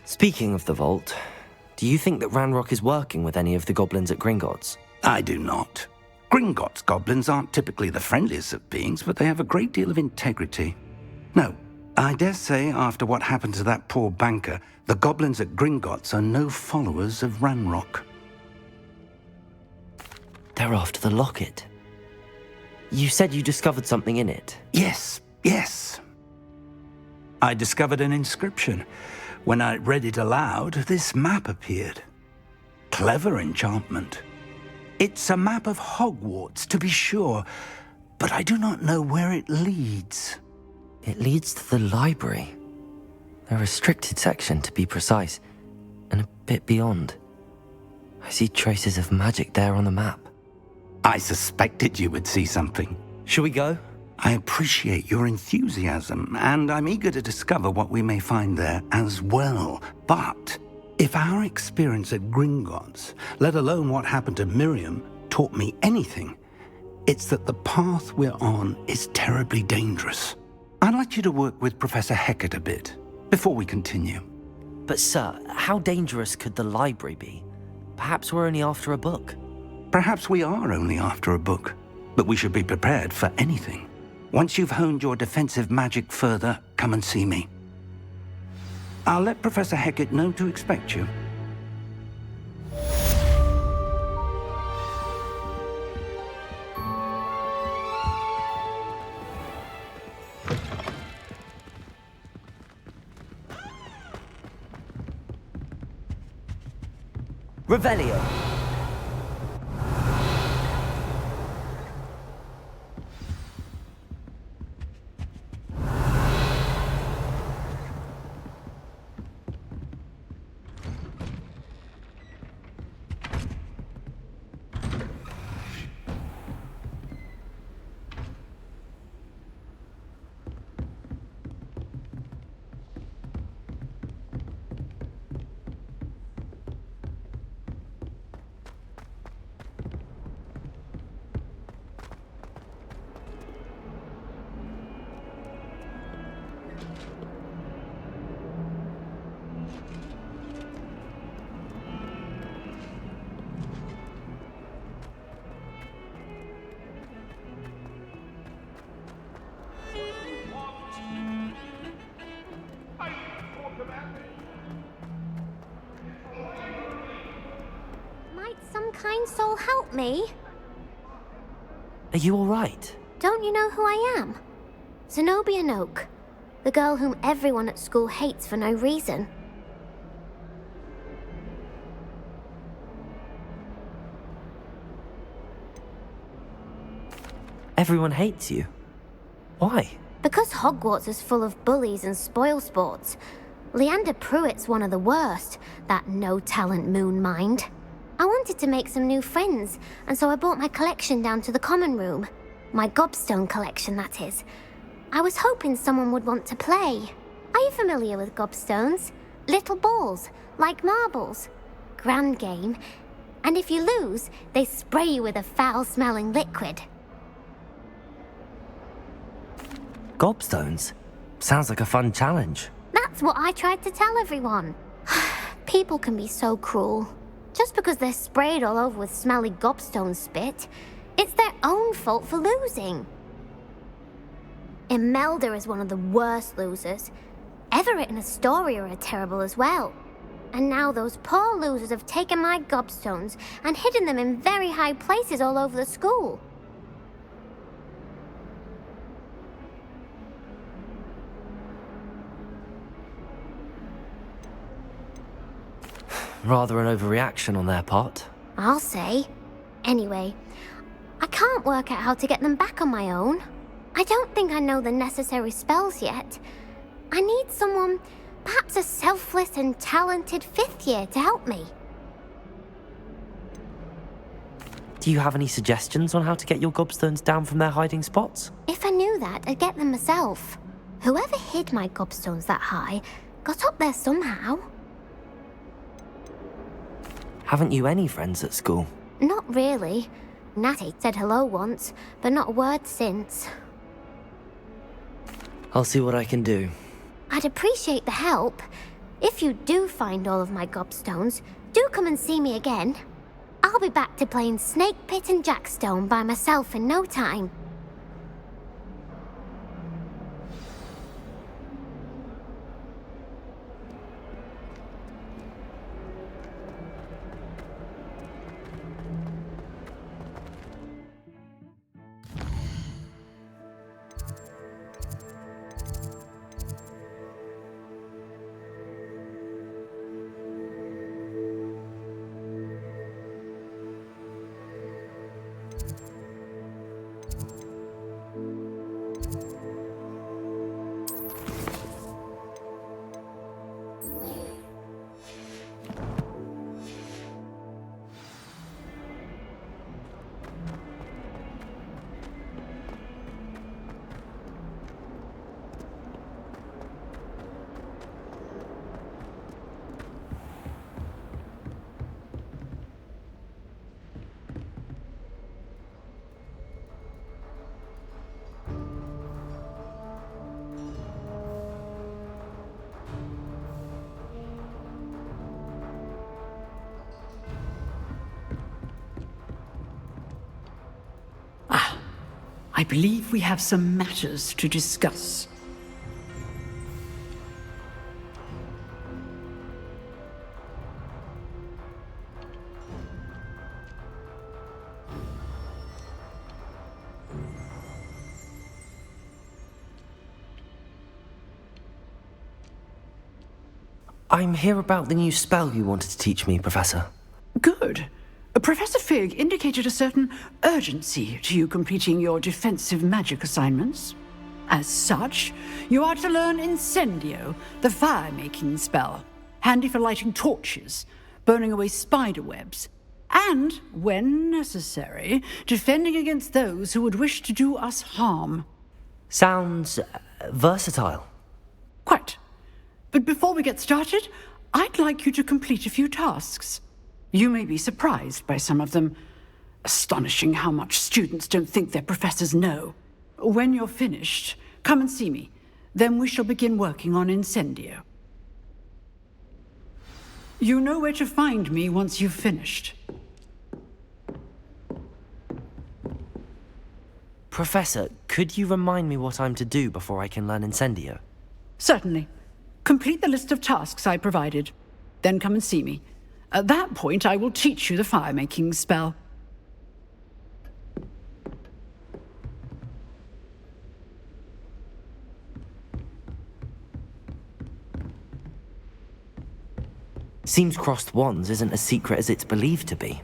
Speaking of the vault, do you think that Ranrock is working with any of the goblins at Gringotts? I do not. Gringotts goblins aren't typically the friendliest of beings, but they have a great deal of integrity. No, I dare say after what happened to that poor banker, the goblins at Gringotts are no followers of Ranrock. They're after the locket. You said you discovered something in it. Yes. I discovered an inscription. When I read it aloud, this map appeared. Clever enchantment. It's a map of Hogwarts, to be sure, but I do not know where it leads. It leads to the library. A restricted section, to be precise, and a bit beyond. I see traces of magic there on the map. I suspected you would see something. Shall we go? I appreciate your enthusiasm, and I'm eager to discover what we may find there as well. But If our experience at Gringotts, let alone what happened to Miriam, taught me anything, it's that the path we're on is terribly dangerous. I'd like you to work with Professor Hecat a bit before we continue. But sir, how dangerous could the library be? Perhaps we're only after a book. Perhaps we are only after a book, but we should be prepared for anything. Once you've honed your defensive magic further, come and see me. I'll let Professor Hecat know to expect you. Revelio. Might some kind soul help me? Are you all right? Don't you know who I am? Zenobia Noak, the girl whom everyone at school hates for no reason. Everyone hates you. Why? Because Hogwarts is full of bullies and spoilsports. Leander Pruitt's one of the worst, that no-talent moon mind. I wanted to make some new friends, and so I brought my collection down to the common room. My gobstone collection, that is. I was hoping someone would want to play. Are you familiar with gobstones? Little balls, like marbles. Grand game. And if you lose, they spray you with a foul-smelling liquid. Gobstones? Sounds like a fun challenge. That's what I tried to tell everyone. People can be so cruel. Just because they're sprayed all over with smelly gobstone spit, it's their own fault for losing. Imelda is one of the worst losers. Everett and Astoria are terrible as well. And now those poor losers have taken my gobstones and hidden them in very high places all over the school. Rather an overreaction on their part. I'll say. Anyway, I can't work out how to get them back on my own. I don't think I know the necessary spells yet. I need someone, perhaps a selfless and talented fifth year to help me. Do you have any suggestions on how to get your gobstones down from their hiding spots? If I knew that, I'd get them myself. Whoever hid my gobstones that high got up there somehow. Haven't you any friends at school? Not really. Natty said hello once, but not a word since. I'll see what I can do. I'd appreciate the help. If you do find all of my gobstones, do come and see me again. I'll be back to playing Snake Pit and Jackstone by myself in no time. I believe we have some matters to discuss. I'm here about the new spell you wanted to teach me, Professor. Good. Professor Fig indicated a certain urgency to you completing your defensive magic assignments. As such, you are to learn Incendio, the fire-making spell, handy for lighting torches, burning away spider webs, and, when necessary, defending against those who would wish to do us harm. Sounds versatile. Quite. But before we get started, I'd like you to complete a few tasks. You may be surprised by some of them. Astonishing how much students don't think their professors know. When you're finished, come and see me. Then we shall begin working on Incendio. You know where to find me once you've finished. Professor, could you remind me what I'm to do before I can learn Incendio? Certainly. Complete the list of tasks I provided. Then come and see me. At that point, I will teach you the fire-making spell. Seems crossed wands isn't as secret as it's believed to be.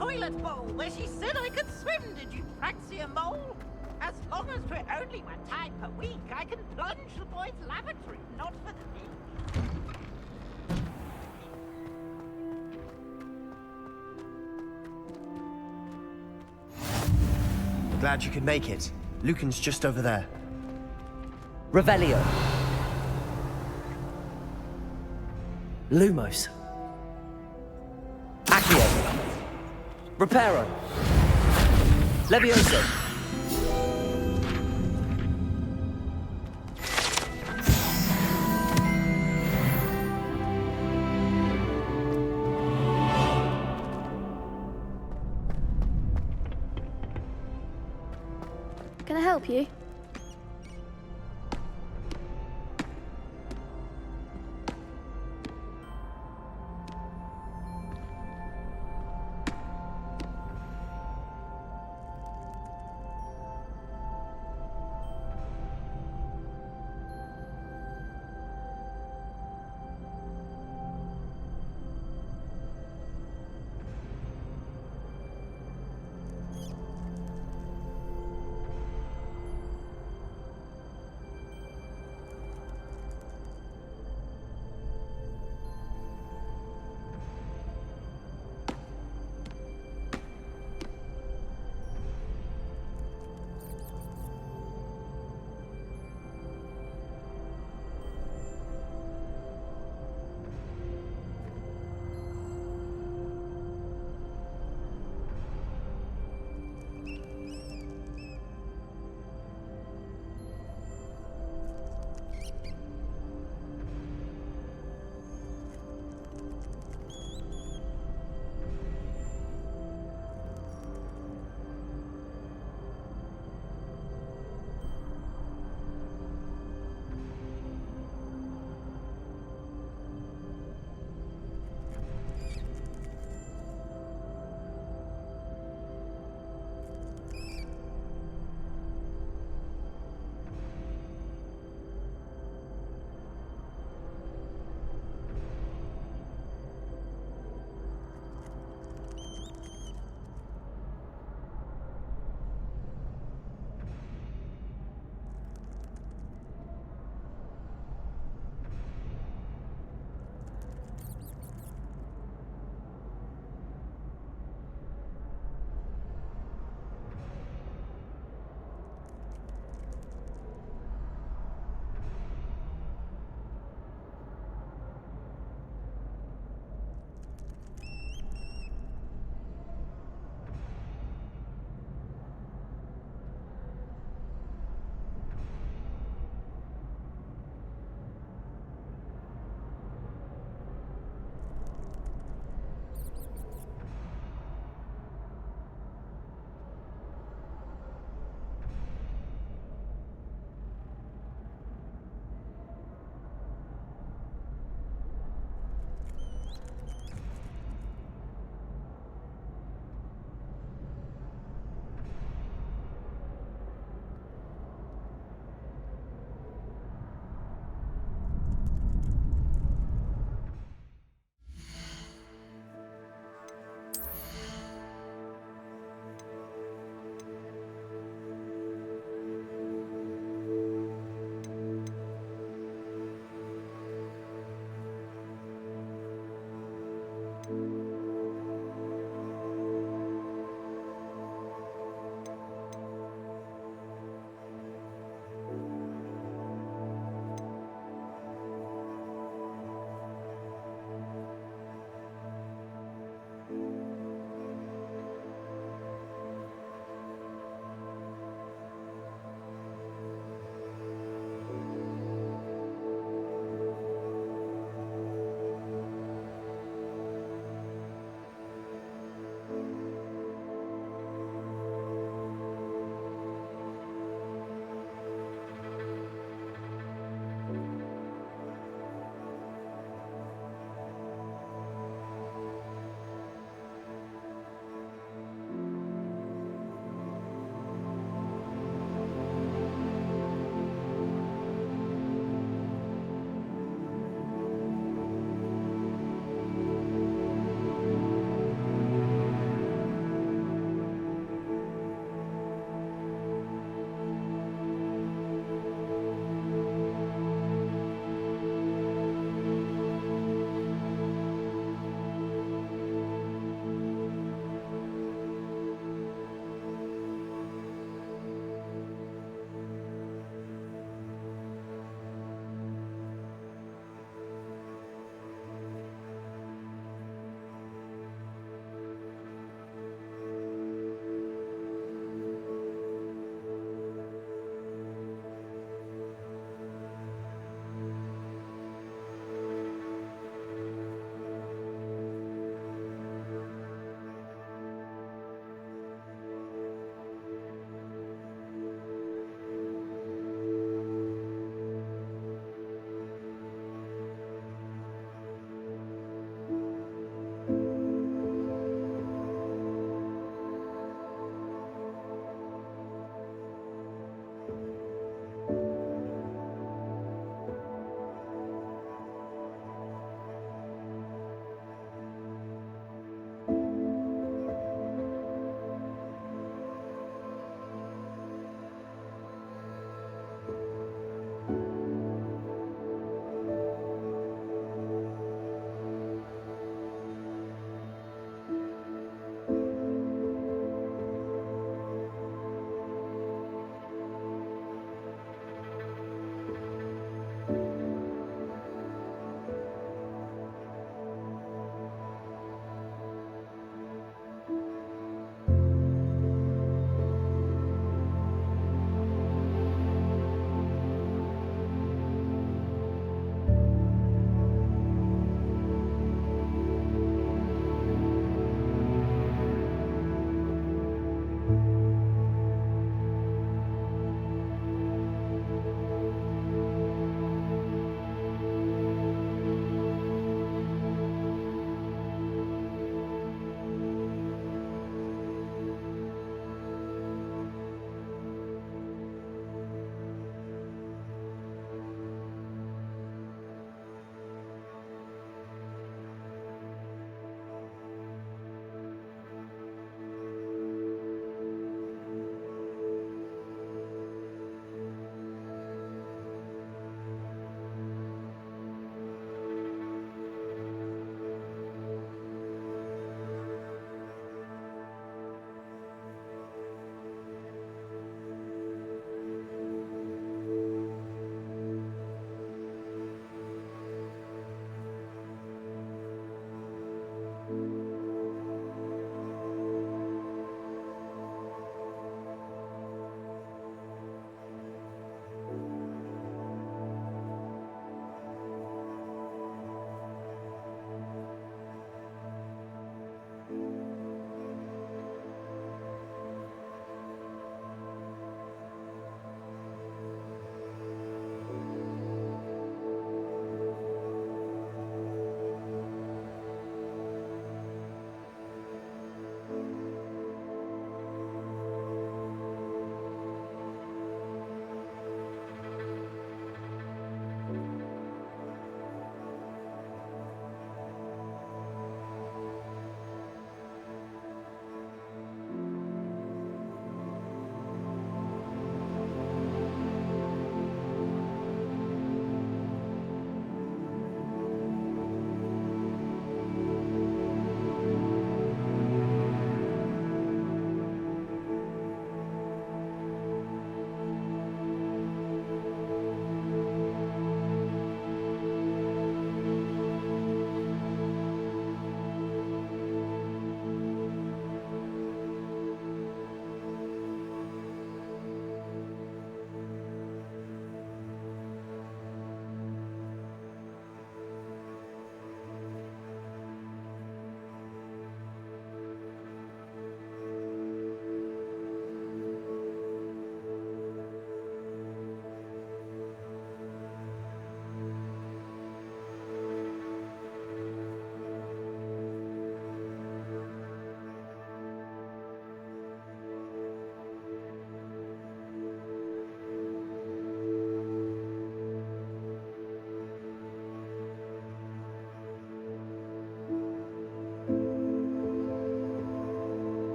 toilet bowl where she said I could swim, did you praxia mole? As long as 'twere only 1 time per week, I can plunge the boy's lavatory, not for the meat. Glad you could make it. Lucan's just over there. Revelio. Lumos. Accio. Reparo. Levioso. Can I help you?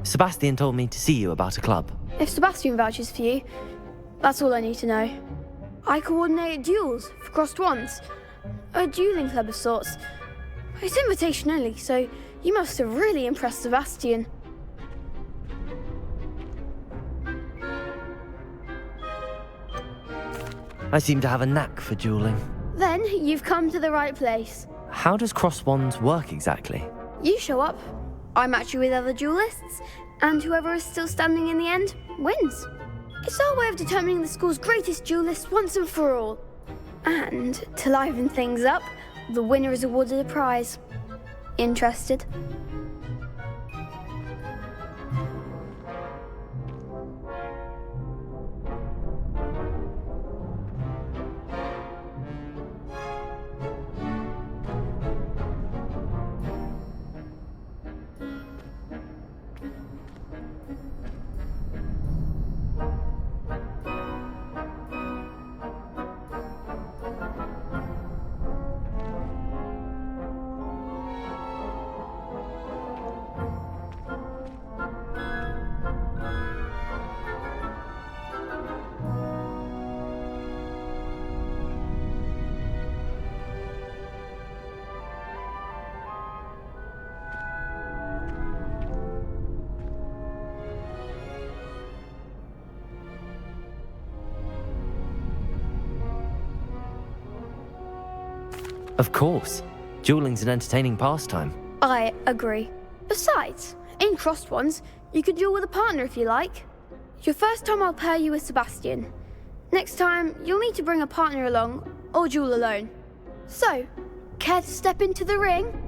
Sebastian told me to see you about a club. If Sebastian vouches for you, that's all I need to know. I coordinate duels for crossed wands. A dueling club of sorts. It's invitation only, so you must have really impressed Sebastian. I seem to have a knack for dueling. Then you've come to the right place. How does crossed wands work exactly? You show up, I match you with other duelists, and whoever is still standing in the end wins. It's our way of determining the school's greatest duelist once and for all. And to liven things up, the winner is awarded a prize. Interested? Of course. Dueling's an entertaining pastime. I agree. Besides, in crossed ones, you can duel with a partner if you like. Your first time I'll pair you with Sebastian. Next time, you'll need to bring a partner along, or duel alone. So, care to step into the ring?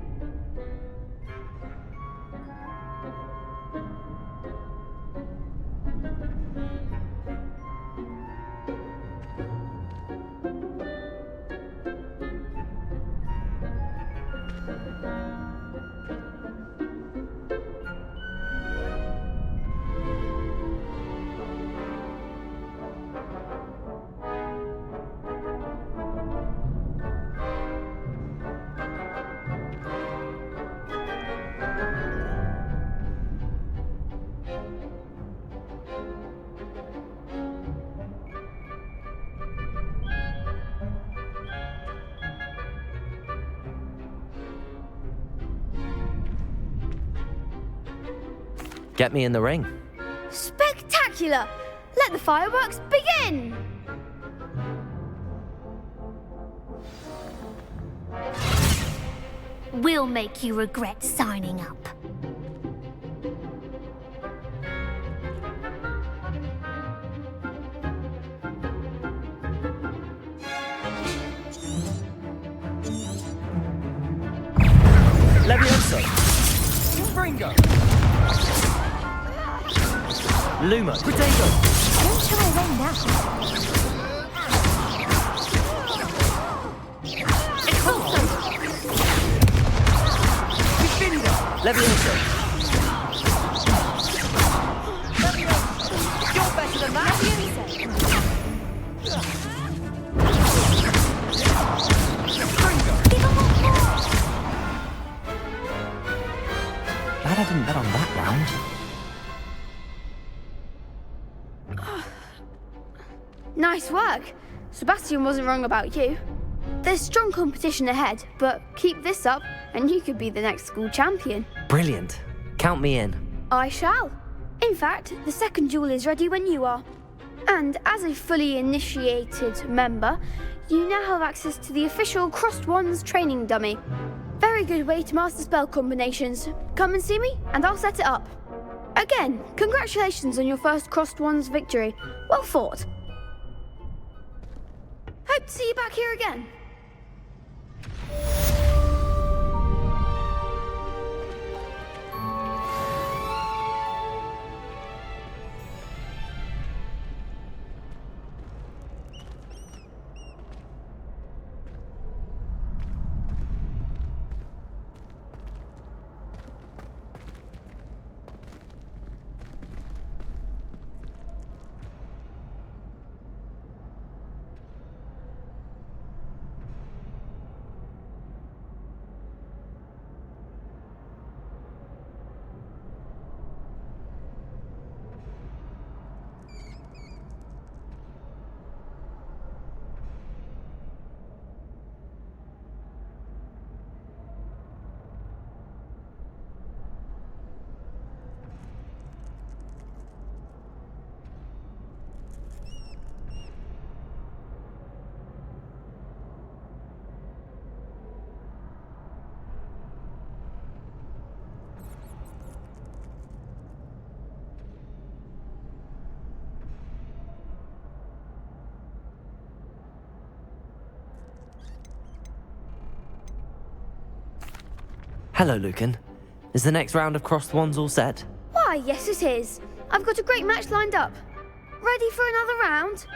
Get me in the ring. Spectacular! Let the fireworks begin! We'll make you regret signing up. Levioso. Bringo. Lumo. Protego. Don't try away now. Expulso. Infinito. Levioso. You're better than that. Glad I didn't bet on that round. Nice work. Sebastian wasn't wrong about you. There's strong competition ahead, but keep this up and you could be the next school champion. Brilliant. Count me in. I shall. In fact, the second duel is ready when you are. And as a fully initiated member, you now have access to the official Crossed Wands training dummy. Very good way to master spell combinations. Come and see me and I'll set it up. Again, congratulations on your first Crossed Wands victory. Well fought. Hope to see you back here again. Hello, Lucan. Is the next round of Crossed Wands all set? Why, yes it is. I've got a great match lined up. Ready for another round?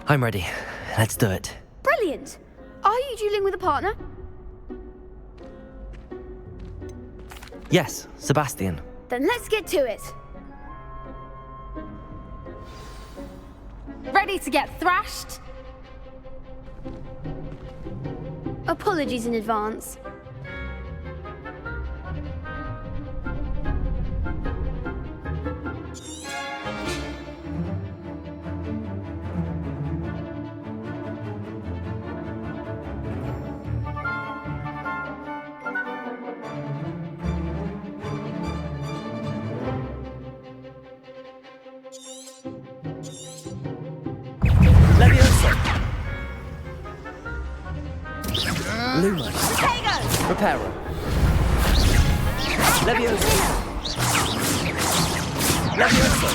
I'm ready. Let's do it. Brilliant! Are you dueling with a partner? Yes, Sebastian. Then let's get to it. Ready to get thrashed? Apologies in advance. Lumos. Reparo. Levioso. Levioso.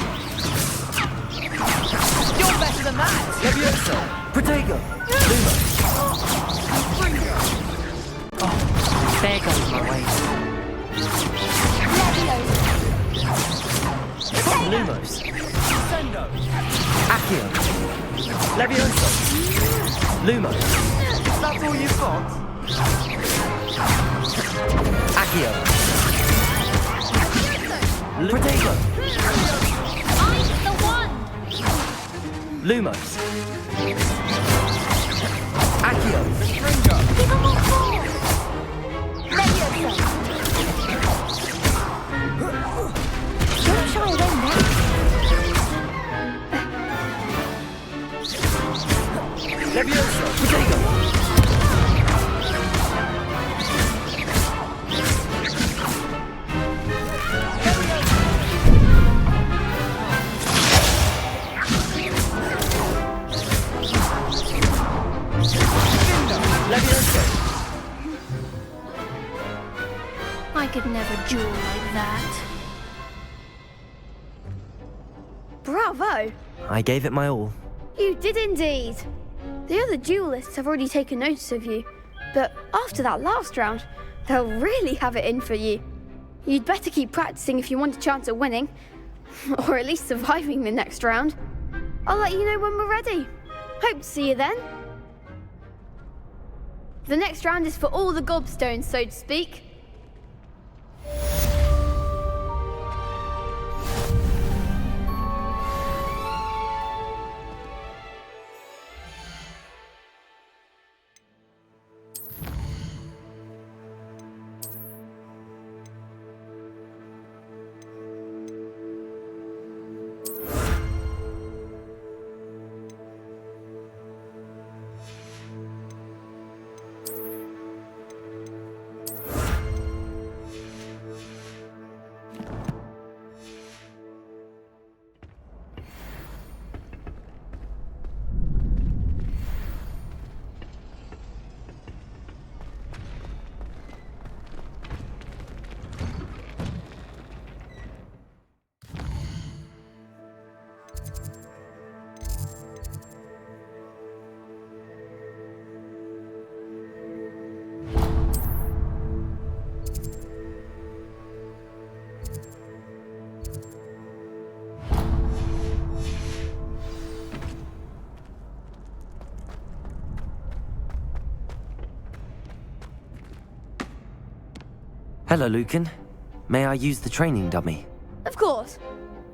You're better than that! Levioso. Protego. Lumos. Oh, there goes my way. Lumos. Sendo. Accio. Levioso. Lumos. That's all you've got? Accio. Protego. I'm the one! Lumos. Accio. Give them all four! Levioso! Don't try them now. Levioso. Protego. I could never duel like that. Bravo! I gave it my all. You did indeed. The other duelists have already taken notice of you, but after that last round, they'll really have it in for you. You'd better keep practicing if you want a chance at winning, or at least surviving the next round. I'll let you know when we're ready. Hope to see you then. The next round is for all the gobstones, so to speak. Hello, Lucan. May I use the training dummy? Of course.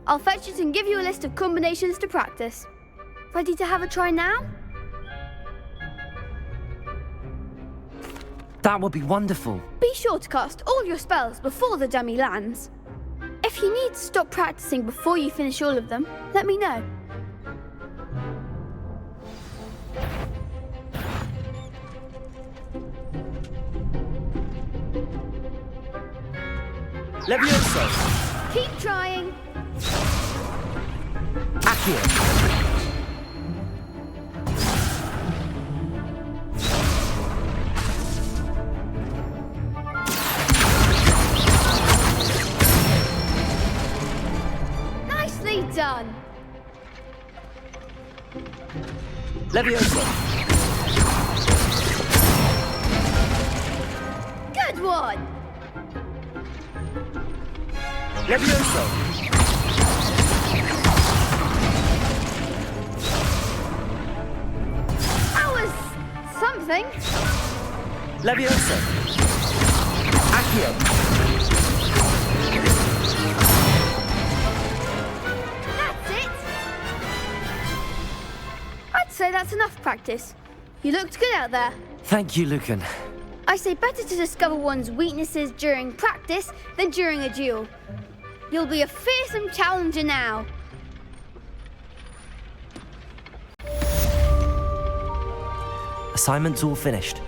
I'll fetch it and give you a list of combinations to practice. Ready to have a try now? That would be wonderful. Be sure to cast all your spells before the dummy lands. If you need to stop practicing before you finish all of them, let me know. Levioso! Keep trying. Accio! Nicely done. Levioso! Good one. Levioso! That was something. Levioso! Accio! That's it. I'd say that's enough practice. You looked good out there. Thank you, Lucan. I say better to discover one's weaknesses during practice than during a duel. You'll be a fearsome challenger now. Assignment's all finished.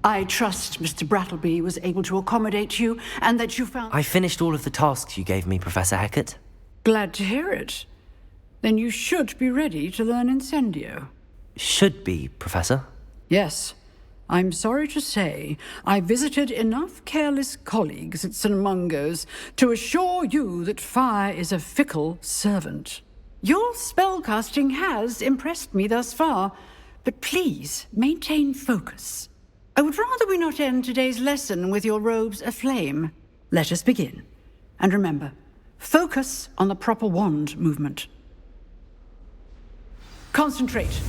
I trust Mr. Brattleby was able to accommodate you and that you found... I finished all of the tasks you gave me, Professor Hackett. Glad to hear it. Then you should be ready to learn Incendio. Should be, Professor. Yes. I'm sorry to say I visited enough careless colleagues at St. Mungo's to assure you that fire is a fickle servant. Your spellcasting has impressed me thus far, but please maintain focus. I would rather we not end today's lesson with your robes aflame. Let us begin. And remember, focus on the proper wand movement. Concentrate,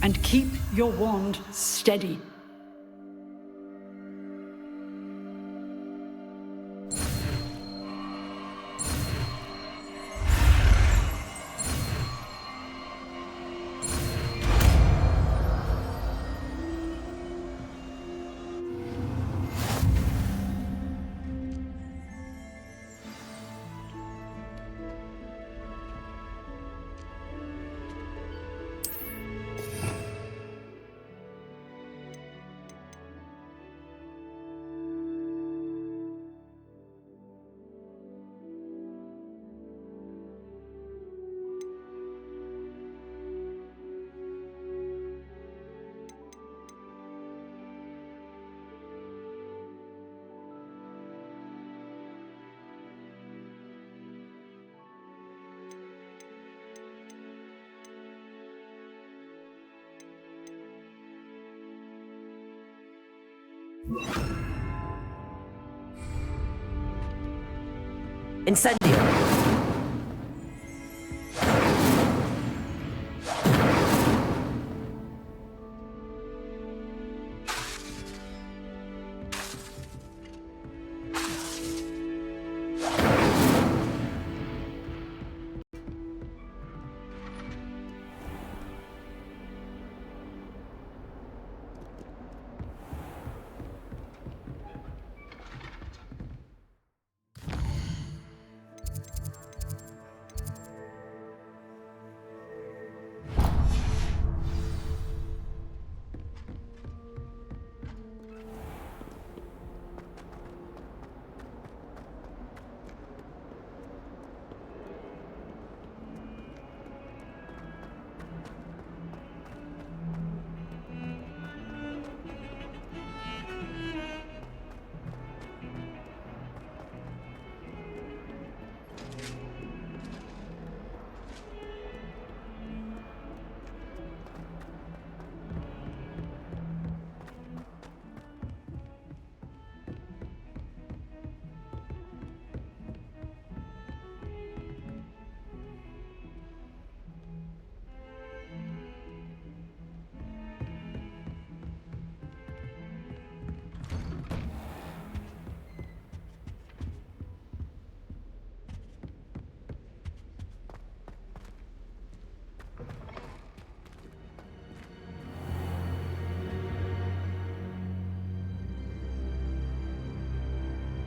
and keep your wand steady. Incendio!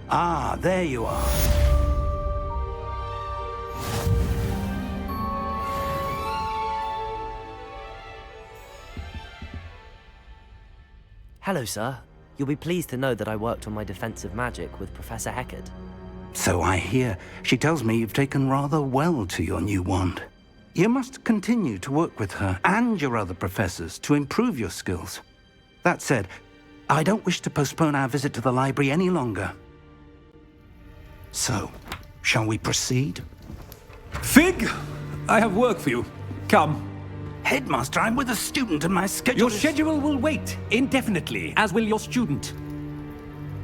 Ah, there you are. Hello, sir. You'll be pleased to know that I worked on my defensive magic with Professor Heckard. So I hear. She tells me you've taken rather well to your new wand. You must continue to work with her and your other professors to improve your skills. That said, I don't wish to postpone our visit to the library any longer. So, shall we proceed? Fig, I have work for you. Come. Headmaster, I'm with a student and my schedule Your schedule will wait indefinitely, as will your student.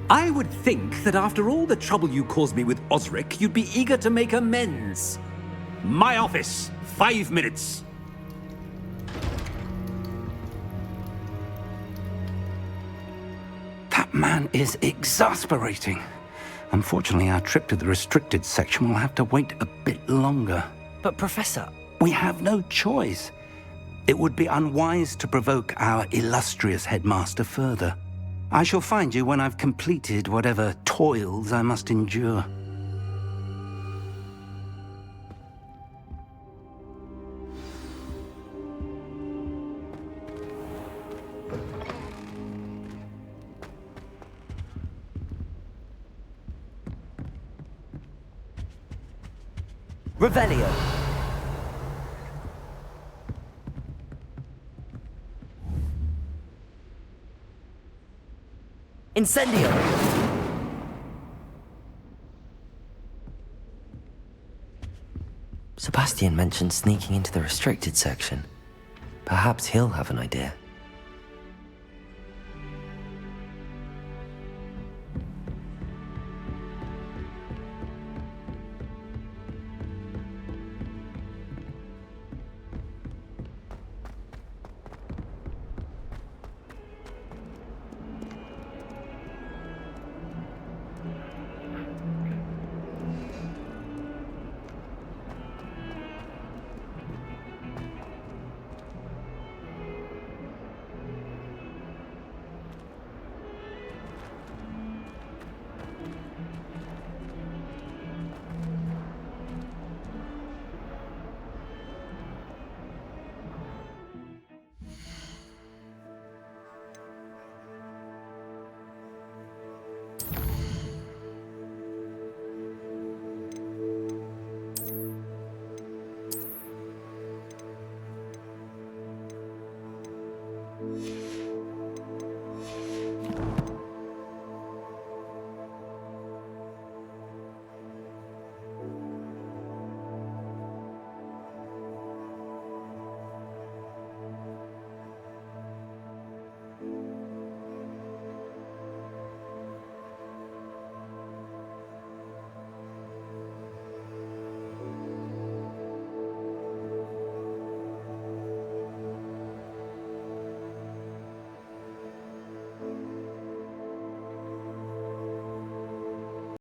I would think that after all the trouble you caused me with Osric, you'd be eager to make amends. My office, 5 minutes. That man is exasperating. Unfortunately, our trip to the restricted section will have to wait a bit longer. But Professor... We have no choice. It would be unwise to provoke our illustrious headmaster further. I shall find you when I've completed whatever toils I must endure. Revelio. Incendio! Sebastian mentioned sneaking into the restricted section. Perhaps he'll have an idea.